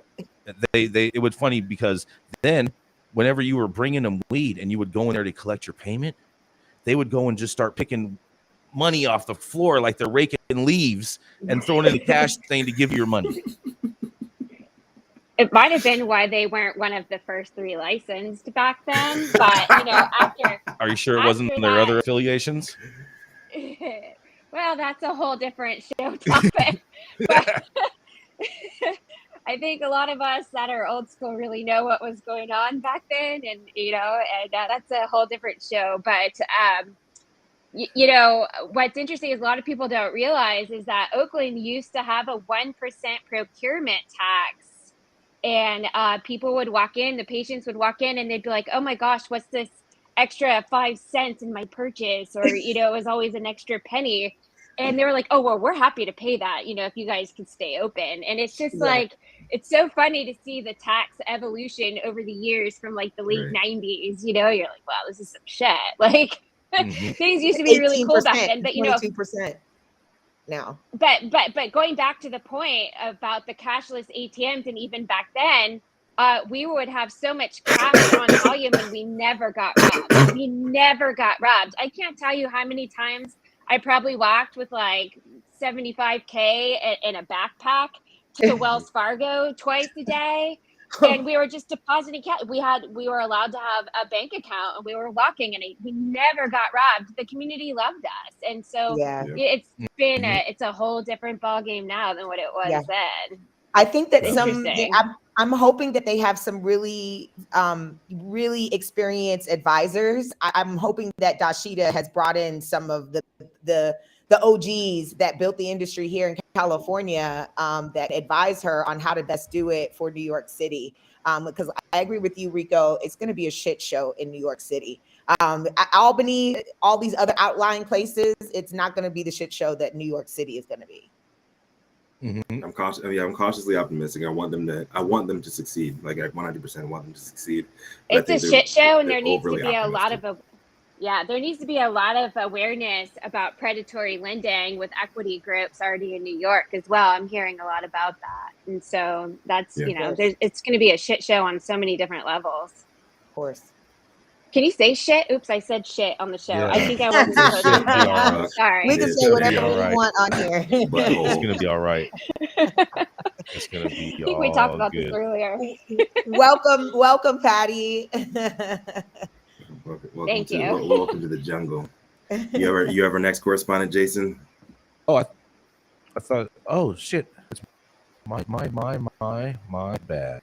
it was funny because then whenever you were bringing them weed and you would go in there to collect your payment, they would go and just start picking money off the floor like they're raking leaves and throwing in the cash thing to give you your money. It might have been why they weren't one of the first 3 licensed back then, but after. Are you sure it wasn't their other affiliations? Well, that's a whole different show topic. But I think a lot of us that are old school really know what was going on back then, and that's a whole different show. But what's interesting is a lot of people don't realize is that Oakland used to have a 1% procurement tax, and people would walk in, the patients would walk in, and they'd be like, "Oh my gosh, what's this extra 5 cents in my purchase?" Or it was always an extra penny. And they were like, "Oh, well, we're happy to pay that, if you guys could stay open." And it's just like, it's so funny to see the tax evolution over the years from like the late 90s. You're like, wow, this is some shit. Like, things used to be really cool back then, but 22% now. But going back to the point about the cashless ATMs, and even back then, we would have so much cash on volume, and we never got robbed. We never got robbed. I can't tell you how many times I probably walked with like $75K in a backpack to Wells Fargo twice a day. And we were just depositing cash. We were allowed to have a bank account, and we were walking, and we never got robbed. The community loved us. And so it's been it's a whole different ballgame now than what it was then. I think that I'm hoping that they have some really, really experienced advisors. I'm hoping that Dashida has brought in some of the OGs that built the industry here in California, that advise her on how to best do it for New York City. Because I agree with you, Rico, it's going to be a shit show in New York City. Albany, all these other outlying places, it's not going to be the shit show that New York City is going to be. I'm cautiously optimistic. I want them to succeed. Like I 100% want them to succeed. It's a shit show, and there needs to be a lot of awareness about predatory lending with equity groups already in New York as well. I'm hearing a lot about that, and so that's it's going to be a shit show on so many different levels. Of course. Can you say shit? Oops, I said shit on the show. Yeah. I think I wasn't supposed to say that. Sorry. We can say whatever we want on here. It's going to be all right. It's going to be I think we talked about this earlier. Welcome, Patti. Thank you. Welcome to the jungle. You ever next correspondent, Jason? Oh, I thought. Oh shit! It's my bad.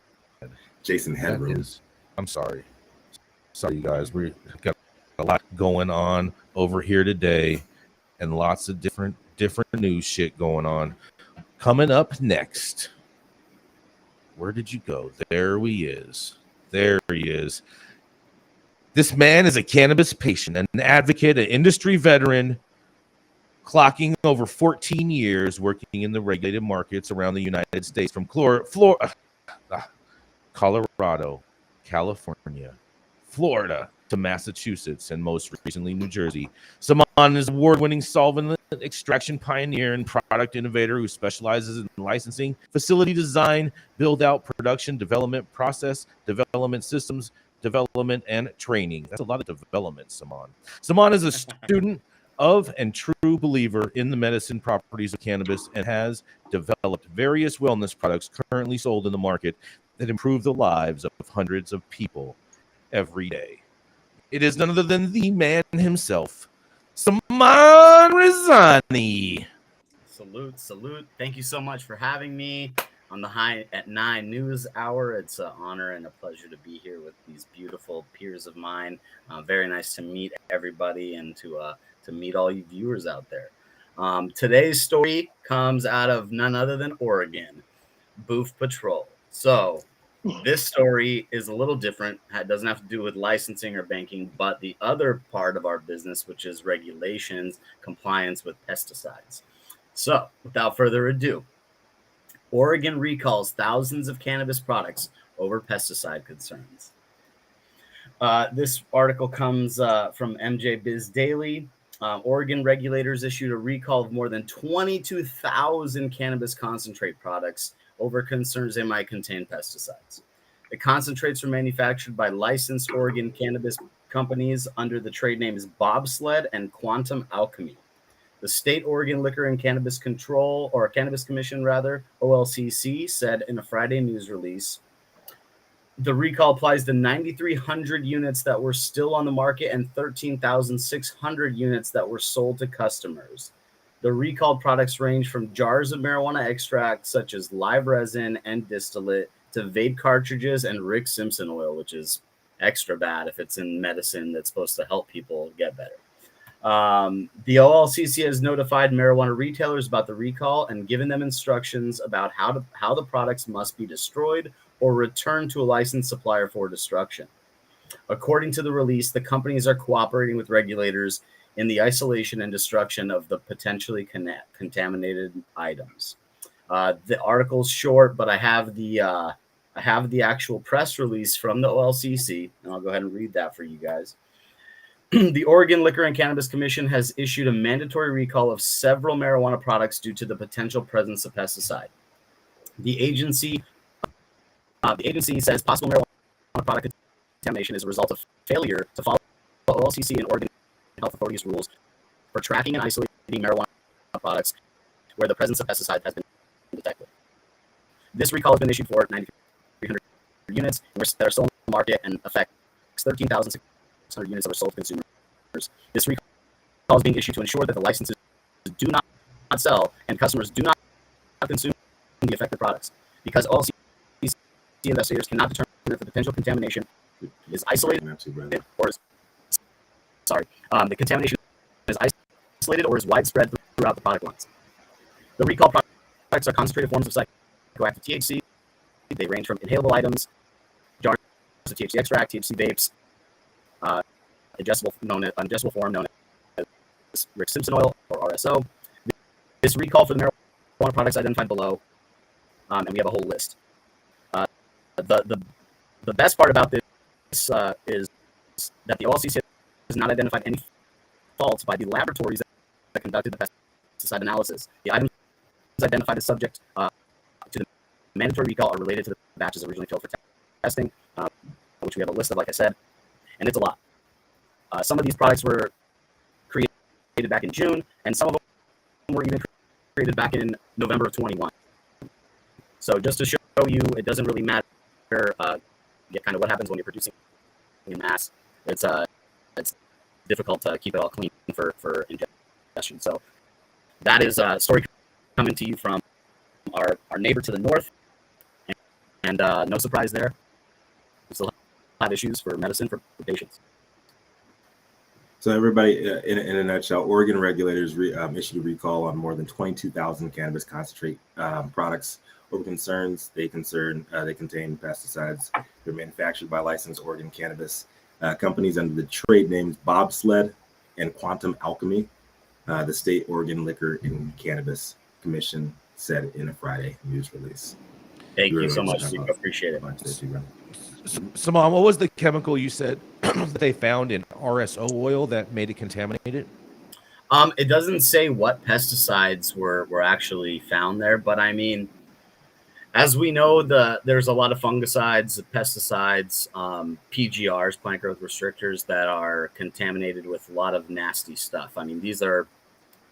Jason Headroom. I'm sorry. Sorry, you guys. We got a lot going on over here today, and lots of different news shit going on. Coming up next. Where did you go? There he is. This man is a cannabis patient, an advocate, an industry veteran, clocking over 14 years working in the regulated markets around the United States, from Colorado, California, Florida to Massachusetts, and most recently New Jersey. Saman is award-winning solvent extraction pioneer and product innovator who specializes in licensing, facility design, build-out, production, development, process, development systems, development, and training. That's a lot of development, Saman. Saman is a student of and true believer in the medicine properties of cannabis, and has developed various wellness products currently sold in the market that improve the lives of hundreds of people every day. It is none other than the man himself, Saman Razani. Salute. Thank you so much for having me on the High at 9 News Hour. It's an honor and a pleasure to be here with these beautiful peers of mine. Very nice to meet everybody, and to meet all you viewers out there. Today's story comes out of none other than Oregon, Booth Patrol. So this story is a little different. It doesn't have to do with licensing or banking, but the other part of our business, which is regulations, compliance with pesticides. So without further ado, Oregon recalls thousands of cannabis products over pesticide concerns. This article comes from MJ Biz Daily. Oregon regulators issued a recall of more than 22,000 cannabis concentrate products over concerns they might contain pesticides. The concentrates are manufactured by licensed Oregon cannabis companies under the trade names Bobsled and Quantum Alchemy. The State Oregon Liquor and Cannabis Control, or Cannabis Commission rather, OLCC, said in a Friday news release, the recall applies to 9,300 units that were still on the market and 13,600 units that were sold to customers. The recalled products range from jars of marijuana extract, such as live resin and distillate, to vape cartridges and Rick Simpson oil, which is extra bad if it's in medicine that's supposed to help people get better. The OLCC has notified marijuana retailers about the recall and given them instructions about how the products must be destroyed or returned to a licensed supplier for destruction. According to the release, the companies are cooperating with regulators in the isolation and destruction of the potentially contaminated items. The article's short, but I have the actual press release from the OLCC, and I'll go ahead and read that for you guys. The Oregon Liquor and Cannabis Commission has issued a mandatory recall of several marijuana products due to the potential presence of pesticide. The agency says possible marijuana product contamination is a result of failure to follow OLCC and Oregon health authorities rules for tracking and isolating marijuana products where the presence of pesticide has been detected. This recall has been issued for 9,300 units that are still on the market and affects 13,600 units that were sold to consumers. This recall is being issued to ensure that the licenses do not sell and customers do not consume the affected products. Because OLCC investigators cannot determine if the potential contamination is isolated or is the contamination is isolated or is widespread throughout the product lines. The recall products are concentrated forms of psychoactive THC. They range from inhalable items, jars of THC extract, THC vapes, ingestible form known as Rick Simpson oil or RSO. This recall for the marijuana products identified below, and we have a whole list. The best part about this is that the OLCC has not identified any faults by the laboratories that conducted the pesticide analysis. The items identified as subject to the mandatory recall are related to the batches originally filled for testing, which we have a list of, like I said, and it's a lot. Some of these products were created back in June, and some of them were even created back in November of 21. So just to show you, it doesn't really matter kind of what happens when you're producing in mass. It's difficult to keep it all clean for ingestion. So that is a story coming to you from our neighbor to the north, and no surprise there. We still have issues for medicine for patients. So everybody, in a nutshell, Oregon regulators issued a recall on more than 22,000 cannabis concentrate products over concerns they contain pesticides. They're manufactured by licensed Oregon cannabis companies under the trade names Bobsled and Quantum Alchemy. The State Oregon Liquor and Cannabis Commission said in a Friday news release. Thank you so much. Appreciate it. Saman, what was the chemical you said that they found in RSO oil that made it contaminated? It doesn't say what pesticides were actually found there, but I mean, as we know, there's a lot of fungicides, pesticides, PGRs, plant growth restrictors, that are contaminated with a lot of nasty stuff. I mean, these are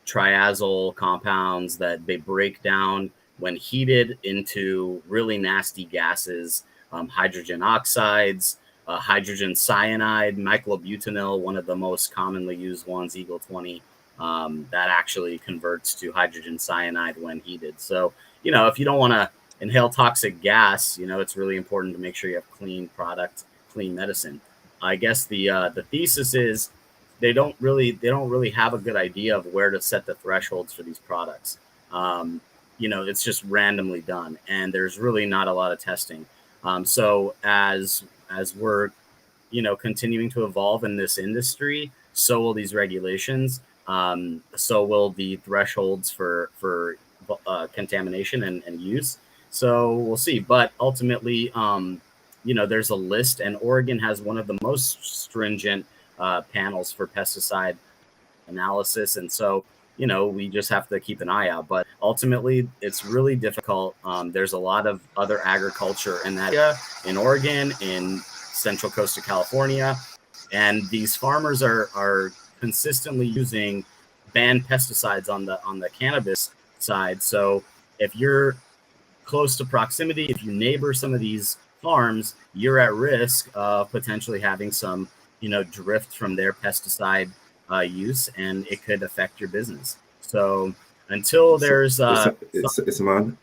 triazole compounds that they break down when heated into really nasty gases, hydrogen oxides, hydrogen cyanide, myclobutanil, one of the most commonly used ones, Eagle 20, that actually converts to hydrogen cyanide when heated. So, if you don't want to inhale toxic gas, it's really important to make sure you have clean product, clean medicine. I guess the thesis is they don't really have a good idea of where to set the thresholds for these products. It's just randomly done, and there's really not a lot of testing. So as we're continuing to evolve in this industry, so will these regulations. So will the thresholds for contamination and use. So we'll see. But ultimately, there's a list, and Oregon has one of the most stringent panels for pesticide analysis. And so, we just have to keep an eye out. But ultimately, it's really difficult. There's a lot of other agriculture in that area, in Oregon, in Central Coast of California. And these farmers are consistently using banned pesticides on the cannabis side. So if you're close to proximity, if you neighbor some of these farms, you're at risk of potentially having some, drift from their pesticide use, and it could affect your business. So until there's Saman,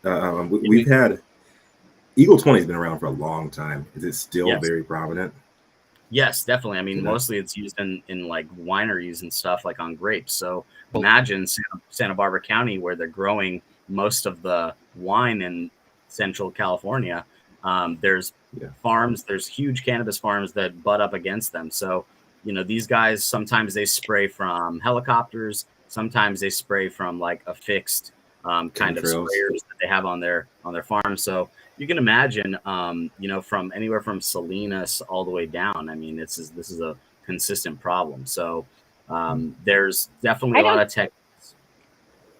we've had Eagle 20 has been around for a long time. Is it still very prominent? Yes, definitely. I mean, mostly it's used in like wineries and stuff, like on grapes. So imagine Santa Barbara County, where they're growing most of the wine in Central California. There's farms, there's huge cannabis farms that butt up against them. So, these guys, sometimes they spray from helicopters, sometimes they spray from like a fixed kind of sprayers that they have on their farm. So you can imagine, from anywhere from Salinas all the way down. I mean, this is a consistent problem. So there's definitely a lot of tech.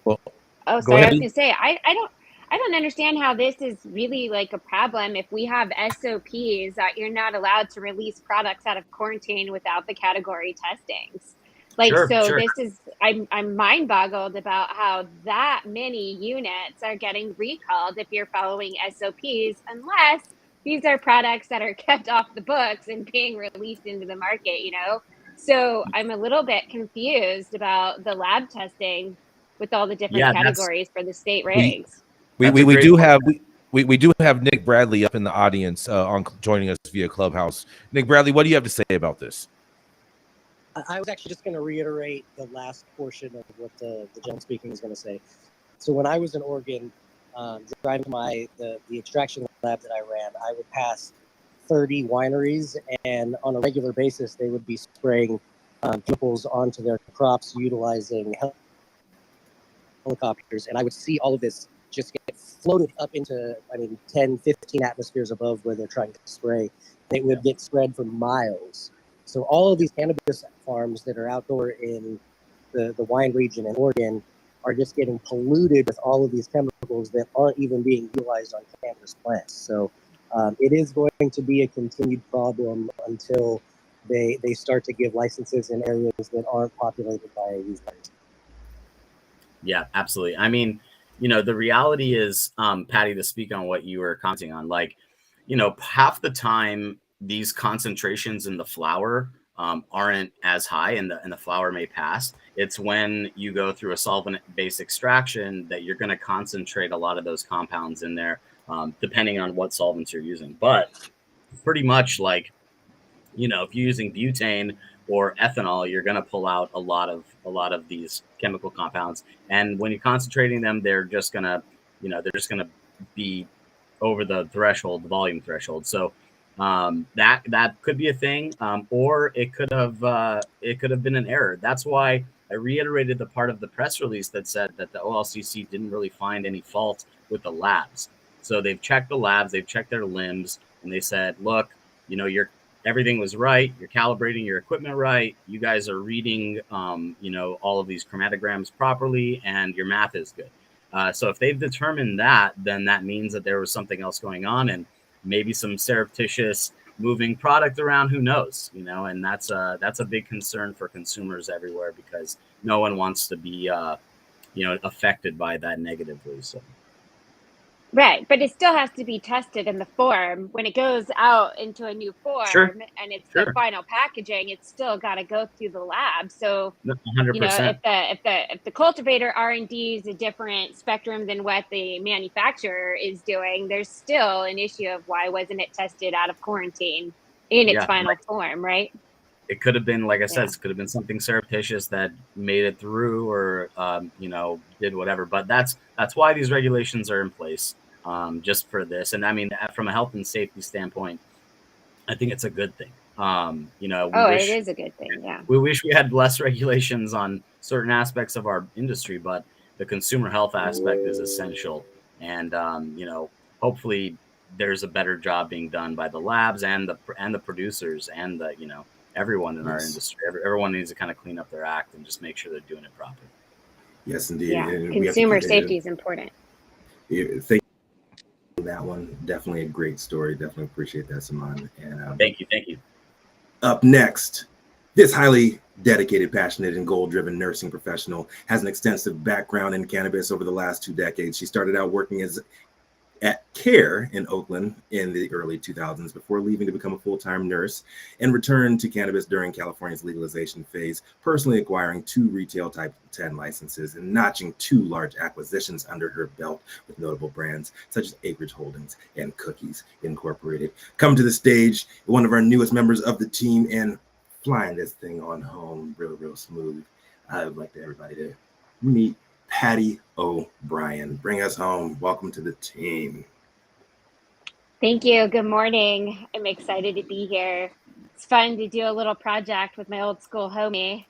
Well, oh, sorry, I was gonna say I don't understand how this is really like a problem if we have SOPs that you're not allowed to release products out of quarantine without the category testings. This is, I'm mind boggled about how that many units are getting recalled if you're following SOPs, unless these are products that are kept off the books and being released into the market, So I'm a little bit confused about the lab testing with all the different categories for the state regs. We do have Nick Bradley up in the audience on joining us via Clubhouse. Nick Bradley, what do you have to say about this? I was actually just going to reiterate the last portion of what the gentleman speaking was going to say. So when I was in Oregon, driving to the extraction lab that I ran, I would pass 30 wineries, and on a regular basis, they would be spraying chemicals onto their crops utilizing helicopters. And I would see all of this just get floated up into, 10, 15 atmospheres above where they're trying to spray. It would get spread for miles. So all of these cannabis farms that are outdoor in the wine region in Oregon are just getting polluted with all of these chemicals that aren't even being utilized on cannabis plants. So it is going to be a continued problem until they start to give licenses in areas that aren't populated by these guys. Yeah, absolutely. I mean, the reality is, Patti, to speak on what you were commenting on, half the time these concentrations in the flower aren't as high, and the flower may pass. It's when you go through a solvent-based extraction that you're going to concentrate a lot of those compounds in there, depending on what solvents you're using. But pretty much if you're using butane or ethanol, you're going to pull out a lot of these chemical compounds. And when you're concentrating them, they're just going to be over the threshold, the volume threshold. So that could be a thing, or it could have been an error. That's why I reiterated the part of the press release that said that the OLCC didn't really find any fault with the labs. So they've checked the labs, they've checked their limbs, and they said, look, everything was right. You're calibrating your equipment right. You guys are reading, all of these chromatograms properly, and your math is good. So if they've determined that, then that means that there was something else going on, and maybe some surreptitious moving product around. Who knows? And that's a big concern for consumers everywhere, because no one wants to be, affected by that negatively. So. Right, but it still has to be tested in the form. When it goes out into a new form and it's the final packaging, it's still got to go through the lab. So 100%. If the cultivator R&D is a different spectrum than what the manufacturer is doing, there's still an issue of why wasn't it tested out of quarantine in its final form, right? It could have been, like I said, it could have been something surreptitious that made it through, or did whatever. But that's why these regulations are in place, just for this. And I mean, from a health and safety standpoint, I think it's a good thing. It is a good thing. Yeah, we wish we had less regulations on certain aspects of our industry, but the consumer health aspect is essential. And hopefully there's a better job being done by the labs and the producers and the everyone in our industry. Everyone needs to kind of clean up their act and just make sure they're doing it properly. Yes, indeed. Yeah, consumer safety is important. Thank you for that one. Definitely a great story. Definitely appreciate that, Saman. And thank you. Up next, This highly dedicated, passionate, and goal-driven nursing professional has an extensive background in cannabis over the last 2 decades. She started out working at CARE in Oakland in the early 2000s before leaving to become a full-time nurse, and returned to cannabis during California's legalization phase, personally acquiring 2 retail Type 10 licenses and notching 2 large acquisitions under her belt with notable brands such as Acreage Holdings and Cookies Incorporated. Come to the stage, one of our newest members of the team and flying this thing on home real smooth. I would like everybody to meet Patti O'Brien. Bring us home. Welcome to the team. Thank you. Good morning. I'm excited to be here. It's fun to do a little project with my old school homie,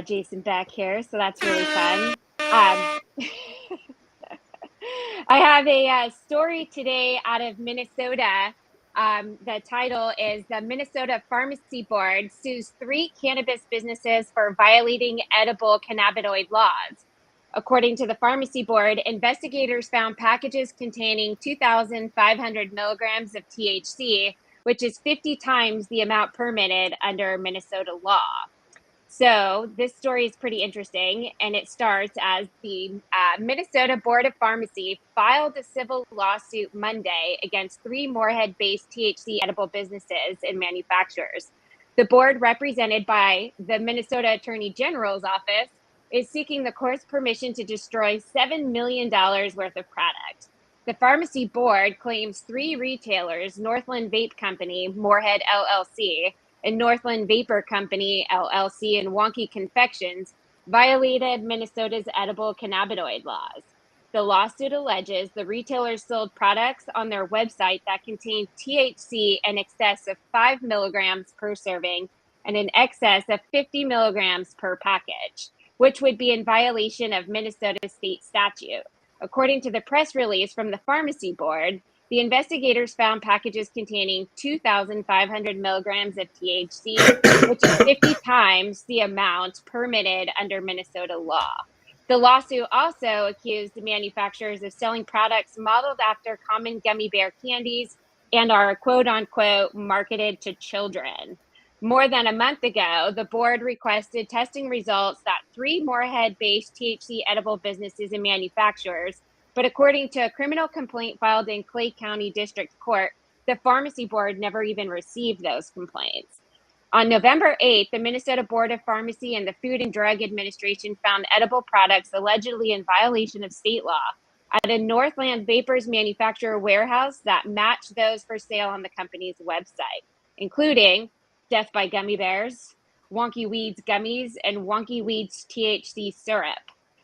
Jason Beck here. So that's really fun. I have a story today out of Minnesota. The title is "The Minnesota Pharmacy Board Sues 3 Cannabis Businesses for Violating Edible Cannabinoid Laws." According to the Pharmacy Board, investigators found packages containing 2,500 milligrams of THC, which is 50 times the amount permitted under Minnesota law. So this story is pretty interesting, and it starts as the Minnesota Board of Pharmacy filed a civil lawsuit Monday against 3 Moorhead-based THC edible businesses and manufacturers. The board, represented by the Minnesota Attorney General's office, is seeking the court's permission to destroy $7 million worth of product. The Pharmacy Board claims 3 retailers, Northland Vape Company, Moorhead LLC, and Northland Vapor Company, LLC, and Wonky Confections, violated Minnesota's edible cannabinoid laws. The lawsuit alleges the retailers sold products on their website that contained THC in excess of 5 milligrams per serving and in excess of 50 milligrams per package, which would be in violation of Minnesota state statute. According to the press release from the Pharmacy Board, the investigators found packages containing 2,500 milligrams of THC, which is 50 times the amount permitted under Minnesota law. The lawsuit also accused the manufacturers of selling products modeled after common gummy bear candies and are quote unquote marketed to children. More than a month ago, the board requested testing results that 3 Moorhead-based THC edible businesses and manufacturers, but according to a criminal complaint filed in Clay County District Court, the Pharmacy Board never even received those complaints. On November 8th, the Minnesota Board of Pharmacy and the Food and Drug Administration found edible products allegedly in violation of state law at a Northland Vapors manufacturer warehouse that matched those for sale on the company's website, including Death by Gummy Bears, Wonky Weeds Gummies, and Wonky Weeds THC Syrup.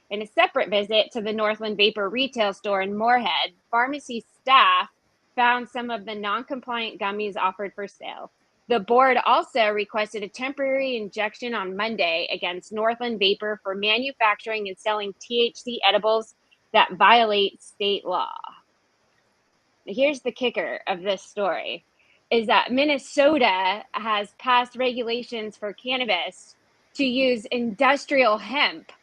In a separate visit to the Northland Vapor retail store in Moorhead, pharmacy staff found some of the non-compliant gummies offered for sale. The board also requested a temporary injunction on Monday against Northland Vapor for manufacturing and selling THC edibles that violate state law. Here's the kicker of this story, is that Minnesota has passed regulations for cannabis to use industrial hemp.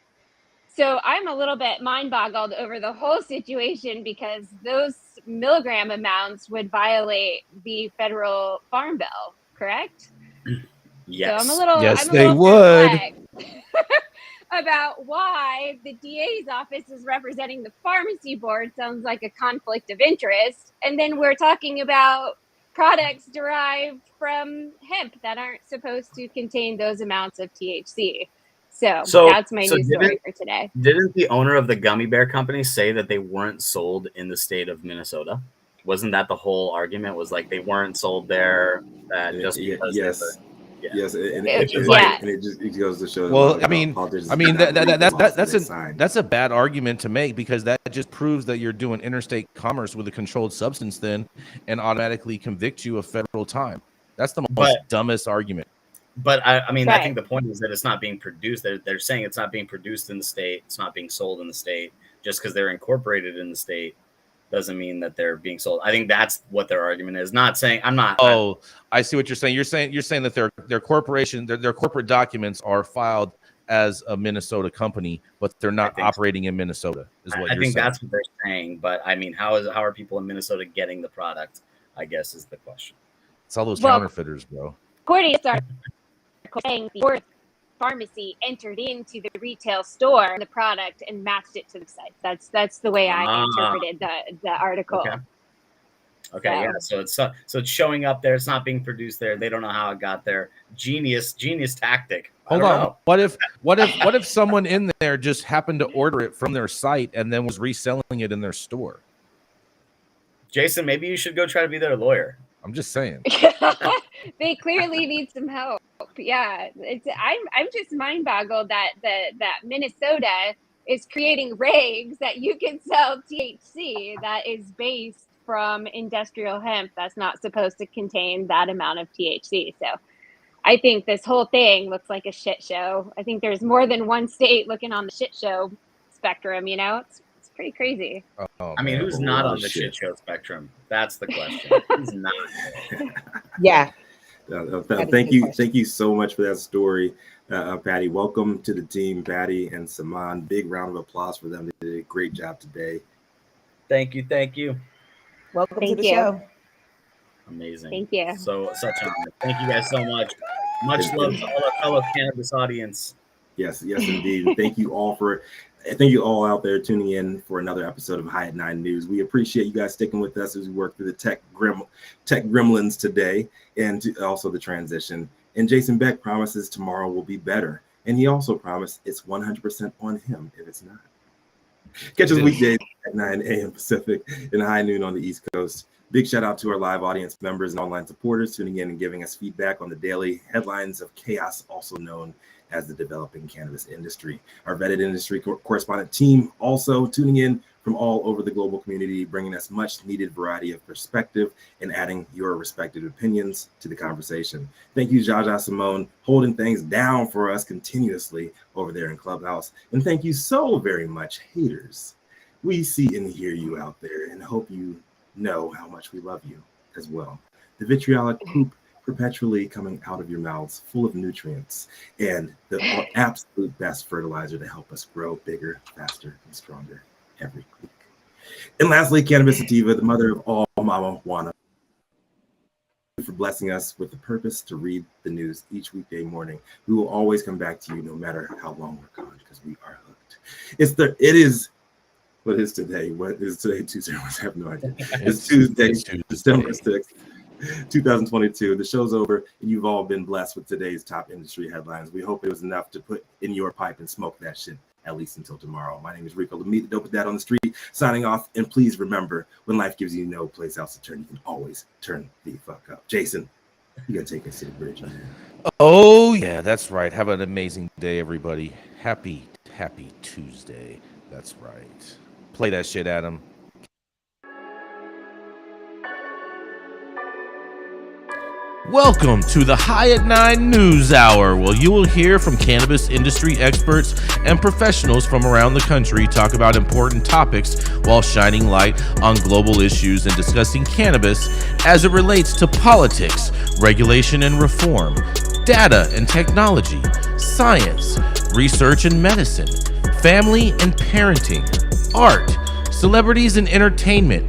So I'm a little bit mind-boggled over the whole situation because those milligram amounts would violate the federal farm bill, correct? Yes. So I'm a little, Yes, I'm a they little would. perplexed about why the DA's office is representing the Pharmacy Board. Sounds like a conflict of interest. And then we're talking about products derived from hemp that aren't supposed to contain those amounts of THC. So that's my new story for today. Didn't the owner of the gummy bear company say that they weren't sold in the state of Minnesota? Wasn't that the whole argument? Was like they weren't sold there just because Yes, and Yeah. it just goes to show. Well, that's a bad argument to make, because that just proves that you're doing interstate commerce with a controlled substance then, and automatically convict you of federal time. That's the most dumbest argument. But I mean, I think the point is that it's not being produced. They're saying it's not being produced in the state. It's not being sold in the state. Just because they're incorporated in the state doesn't mean that they're being sold. I think that's what their argument is. Not saying I'm not. Oh, I see what you're saying. You're saying that their corporation, their corporate documents are filed as a Minnesota company, but they're not operating in Minnesota. I think that's what they're saying. But I mean, how are people in Minnesota getting the product? I guess is the question. It's all those counterfeiters, bro. According to article saying the fourth pharmacy entered into the retail store the product and matched it to the site. That's the way I interpreted the article. Okay, yeah. So it's showing up there. It's not being produced there. They don't know how it got there. Genius tactic. Hold on. What if someone in there just happened to order it from their site and then was reselling it in their store? Jason, maybe you should go try to be their lawyer. I'm just saying. They clearly need some help. Yeah, I'm just mind boggled that Minnesota is creating regs that you can sell THC that is based from industrial hemp that's not supposed to contain that amount of THC. So I think this whole thing looks like a shit show. I think there's more than one state looking on the shit show spectrum. It's pretty crazy. I mean, who's not on the shit show spectrum? That's the question. Who's not? Yeah. Thank you so much for that story, Patti. Welcome to the team, Patti and Saman. Big round of applause for them. They did a great job today. Thank you. Welcome to the show. Amazing. Thank you. Such an honor. Thank you guys so much. Much love to all our fellow cannabis audience. Yes, indeed. Thank you all out there tuning in for another episode of High at 9 News. We appreciate you guys sticking with us as we work through the tech gremlins today and also the transition. And Jason Beck promises tomorrow will be better. And he also promised it's 100% on him if it's not. Catch us weekdays at 9 a.m. Pacific and high noon on the East Coast. Big shout out to our live audience members and online supporters tuning in and giving us feedback on the daily headlines of chaos, also known as the developing cannabis industry. Our vetted industry correspondent team also tuning in from all over the global community, bringing us much needed variety of perspective and adding your respective opinions to the conversation. Thank you, Jaja Simone, holding things down for us continuously over there in Clubhouse. And thank you so very much, haters. We see and hear you out there and hope you know how much we love you as well. The vitriolic poop perpetually coming out of your mouths, full of nutrients and the absolute best fertilizer to help us grow bigger, faster, and stronger every week. And lastly, Cannabis Sativa, the mother of all Mama Juana, for blessing us with the purpose to read the news each weekday morning. We will always come back to you no matter how long we're gone because we are hooked. What is today? What is today? Tuesday? I have no idea. It's Tuesday, December 6th. 2022. The show's over, and you've all been blessed with today's top industry headlines. We hope it was enough to put in your pipe and smoke that shit at least until tomorrow. My name is Rico Lamitte, the dope dad on the street, signing off. And please remember, when life gives you no place else to turn, you can always turn the fuck up. Jason, you gotta take us to the bridge, man. Oh yeah, that's right. Have an amazing day, everybody. Happy Tuesday. That's right. Play that shit, Adam. Welcome to the High at 9 News Hour, where you will hear from cannabis industry experts and professionals from around the country talk about important topics while shining light on global issues and discussing cannabis as it relates to politics, regulation and reform, data and technology, science, research and medicine, family and parenting, art, celebrities and entertainment,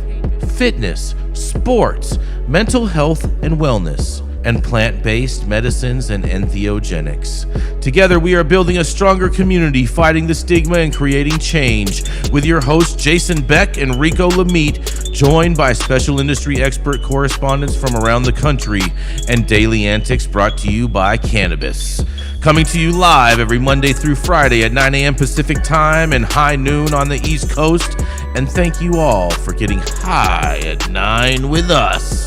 fitness, sports, mental health and wellness, and plant-based medicines and entheogenics. Together, we are building a stronger community, fighting the stigma and creating change. With your hosts, Jason Beck and Rico Lamitte, joined by special industry expert correspondents from around the country, and daily antics brought to you by Cannabis. Coming to you live every Monday through Friday at 9 a.m. Pacific time and high noon on the East Coast. And thank you all for getting high at 9 with us.